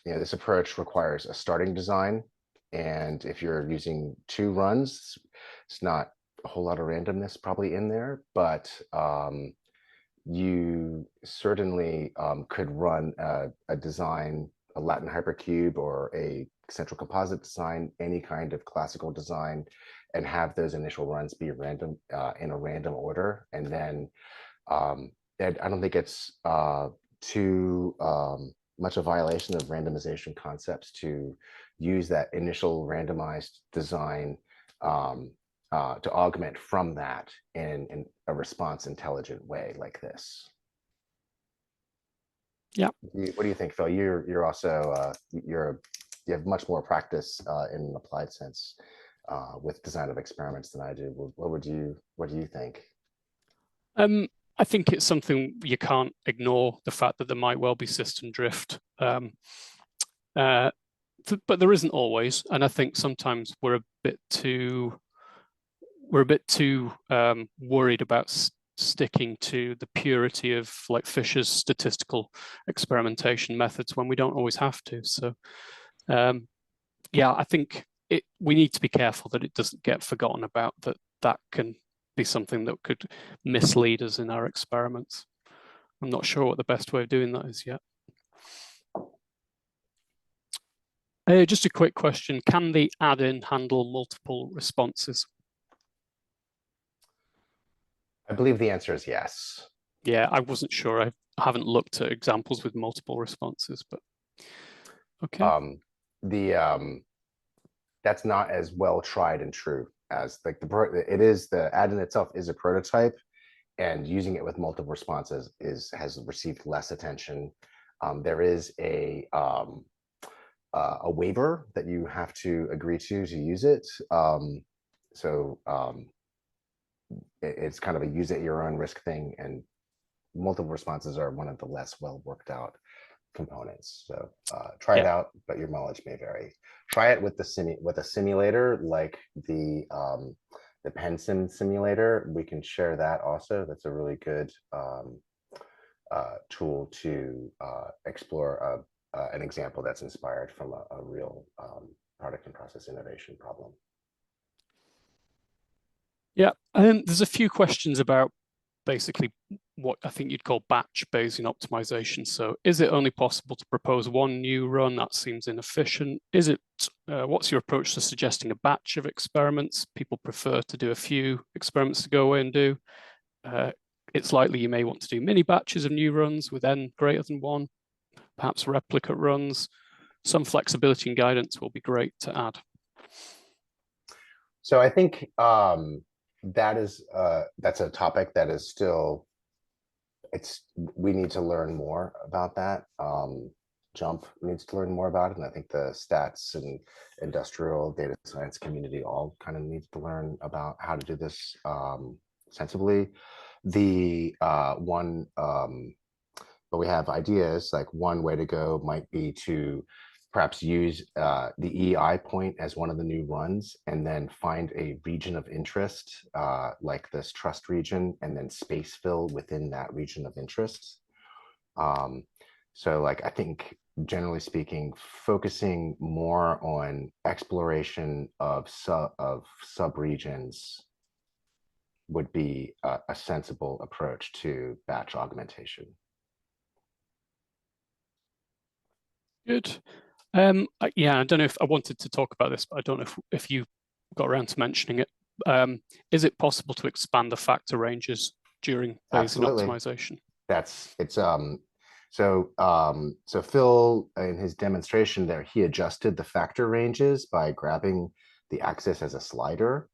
this approach requires a starting design, and if you're using 2 runs, it's not a whole lot of randomness probably in there, but you certainly could run a design, a Latin hypercube or a central composite design, any kind of classical design, and have those initial runs be random in a random order. And then I don't think it's too much a violation of randomization concepts to use that initial randomized design to augment from that in a response intelligent way like this. Yeah. What do you think, Phil? You're also you have much more practice in an applied sense with design of experiments than I do. What do you think? I think it's something you can't ignore, the fact that there might well be system drift. But there isn't always, and I think sometimes we're a bit too worried about sticking to the purity of like Fisher's statistical experimentation methods when we don't always have to. So yeah, I think we need to be careful that it doesn't get forgotten about, that can be something that could mislead us in our experiments. I'm not sure what the best way of doing that is yet. Just a quick question. Can the add-in handle multiple responses? I believe the answer is yes. Yeah, I wasn't sure. I haven't looked at examples with multiple responses, but okay. That's not as well tried and true as like the add-in itself is a prototype, and using it with multiple responses has received less attention. There is a waiver that you have to agree to use it. It's kind of a use at your own risk thing, and multiple responses are one of the less well worked out components. So try it out, but your mileage may vary. Try it with a simulator like the PenSim simulator. We can share that also. That's a really good tool to explore an example that's inspired from a real product and process innovation problem. Yeah, and there's a few questions about basically what I think you'd call batch Bayesian optimization. So is it only possible to propose one new run? That seems inefficient. Is it, what's your approach to suggesting a batch of experiments? People prefer to do a few experiments to go away and do. It's likely you may want to do mini batches of new runs with n greater than 1, perhaps replicate runs. Some flexibility and guidance will be great to add. So I think that's a topic that is still, we need to learn more about that. JMP needs to learn more about it, and I think the stats and industrial data science community all kind of needs to learn about how to do this sensibly. But we have ideas, like one way to go might be to perhaps use the EI point as one of the new runs, and then find a region of interest, like this trust region, and then space fill within that region of interest. So like, I think generally speaking, focusing more on exploration of sub-regions would be a sensible approach to batch augmentation. Good. Yeah, I don't know if I wanted to talk about this, but I don't know if you got around to mentioning it. Is it possible to expand the factor ranges during Bayesian optimization? So Phil, in his demonstration there, he adjusted the factor ranges by grabbing the axis as a slider.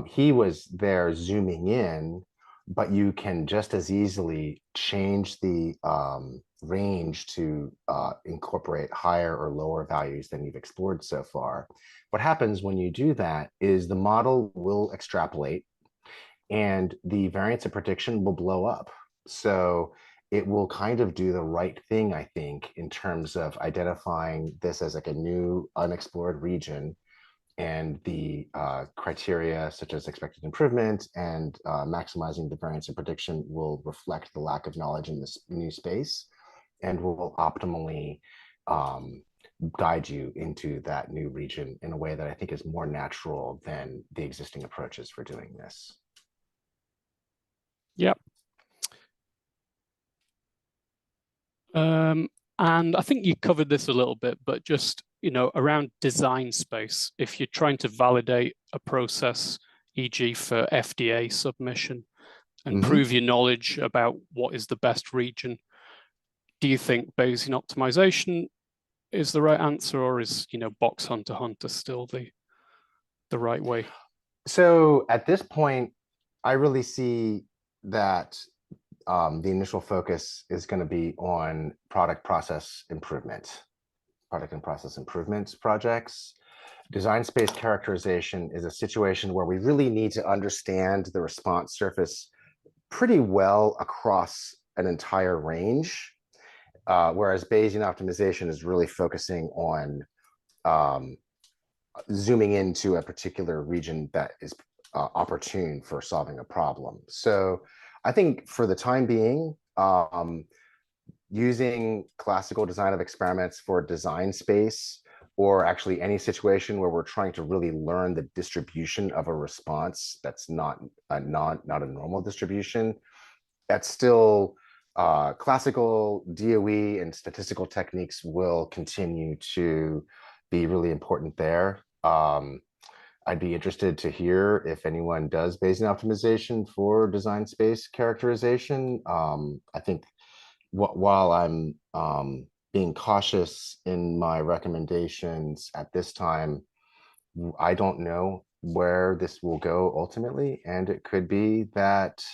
He was there zooming in, but you can just as easily change the range to incorporate higher or lower values than you've explored so far. What happens when you do that is the model will extrapolate and the variance of prediction will blow up. So it will kind of do the right thing, I think, in terms of identifying this as like a new unexplored region, and the criteria such as expected improvement and maximizing the variance of prediction will reflect the lack of knowledge in this new space, and will optimally guide you into that new region in a way that I think is more natural than the existing approaches for doing this. Yep. And I think you covered this a little bit, but just, you know, around design space, if you're trying to validate a process, e.g. for FDA submission, and prove your knowledge about what is the best region, do you think Bayesian optimization is the right answer, or is, you know, box hunter still the right way? So at this point, I really see that the initial focus is going to be on product and process improvements projects. Design space characterization is a situation where we really need to understand the response surface pretty well across an entire range, whereas Bayesian optimization is really focusing on zooming into a particular region that is opportune for solving a problem. So I think for the time being, using classical design of experiments for design space, or actually any situation where we're trying to really learn the distribution of a response that's not a normal distribution, that's still classical DOE and statistical techniques will continue to be really important there. I'd be interested to hear if anyone does Bayesian optimization for design space characterization. I think while I'm being cautious in my recommendations at this time, I don't know where this will go ultimately. And it could be that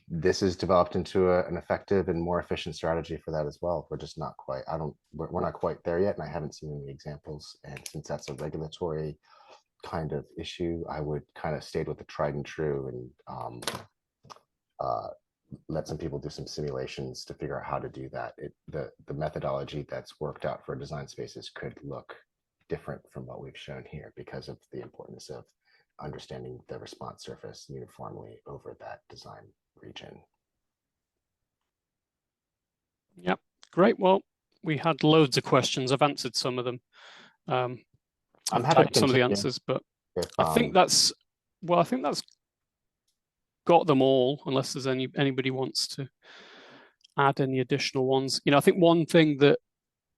this is developed into an effective and more efficient strategy for that as well. We're just not quite, we're not quite there yet, and I haven't seen any examples. And since that's a regulatory kind of issue, I would kind of stay with the tried and true and let some people do some simulations to figure out how to do that. The methodology that's worked out for design spaces could look different from what we've shown here because of the importance of understanding the response surface uniformly over that design region. Yep, great. Well, we had loads of questions. I've answered some of them. I've typed some of the answers, but I think that's, well, I think that's got them all, unless there's anybody wants to add any additional ones. You know, I think one thing that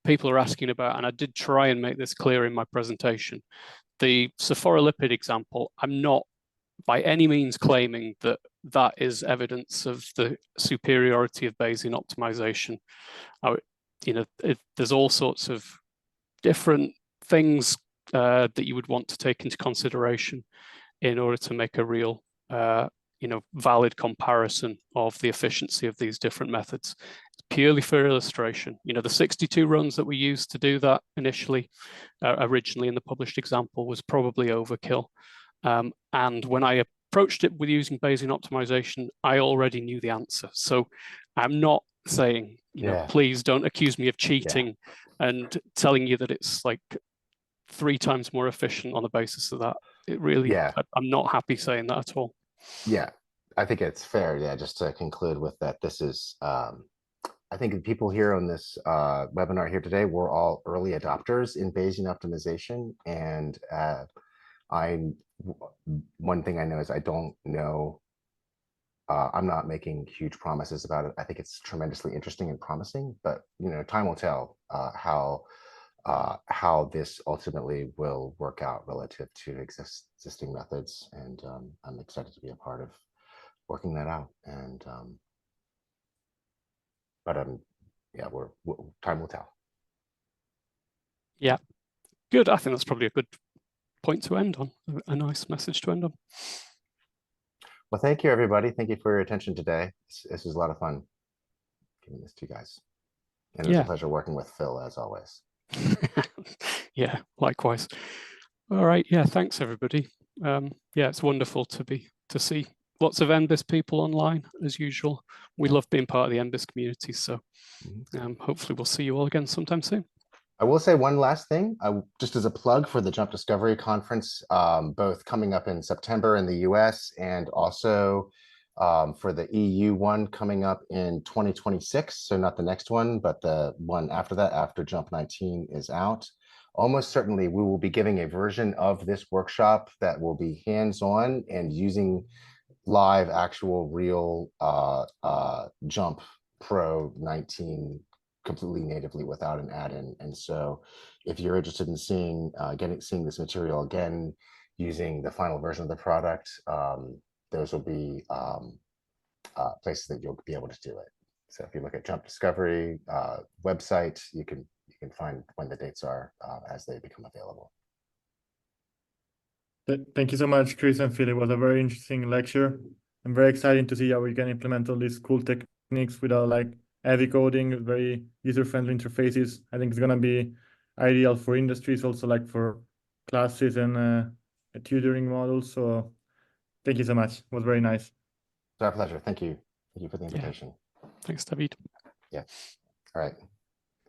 people are asking about, and I did try and make this clear in my presentation, the sophorolipid example, I'm not by any means claiming that that is evidence of the superiority of Bayesian optimization. You know, there's all sorts of different things that you would want to take into consideration in order to make a real, you know, valid comparison of the efficiency of these different methods. It's purely for illustration. You know, the 62 runs that we used to do that initially, originally in the published example, was probably overkill. And when I approached it with using Bayesian optimization, I already knew the answer. So I'm not saying, you know, please don't accuse me of cheating and telling you that it's like 3 times more efficient on the basis of that. It really, I'm not happy saying that at all. Yeah, I think it's fair. Yeah, just to conclude with that, this is, I think the people here on this webinar here today, we're all early adopters in Bayesian optimization. And one thing I know is I don't know, I'm not making huge promises about it. I think it's tremendously interesting and promising, but you know, time will tell how this ultimately will work out relative to existing methods. And I'm excited to be a part of working that out. And yeah, time will tell. Yeah, good. I think that's probably a good point to end on, a nice message to end on. Well, thank you, everybody. Thank you for your attention today. This was a lot of fun giving this to you guys. And it was a pleasure working with Phil, as always. Yeah, likewise. All right. Yeah, thanks, everybody. Yeah, it's wonderful to see lots of ENBIS people online, as usual. We love being part of the ENBIS community, so hopefully we'll see you all again sometime soon. I will say one last thing, just as a plug for the Jump Discovery Conference, both coming up in September in the US and also for the EU one coming up in 2026. So not the next one, but the one after that, after Jump 19 is out. Almost certainly we will be giving a version of this workshop that will be hands-on and using live, actual, real Jump Pro 19 completely natively without an add-in. And so if you're interested in seeing this material again using the final version of the product, those will be places that you'll be able to do it. So if you look at Jump Discovery website, you can find when the dates are as they become available. Thank you so much, Chris and Phil. It was a very interesting lecture. I'm very excited to see how we can implement all these cool techniques without like heavy coding, very user-friendly interfaces. I think it's going to be ideal for industries, also like for classes and tutoring models. So thank you so much. It was very nice. It's our pleasure. Thank you. Thank you for the invitation. Yeah. Thanks, David. Yeah. All right.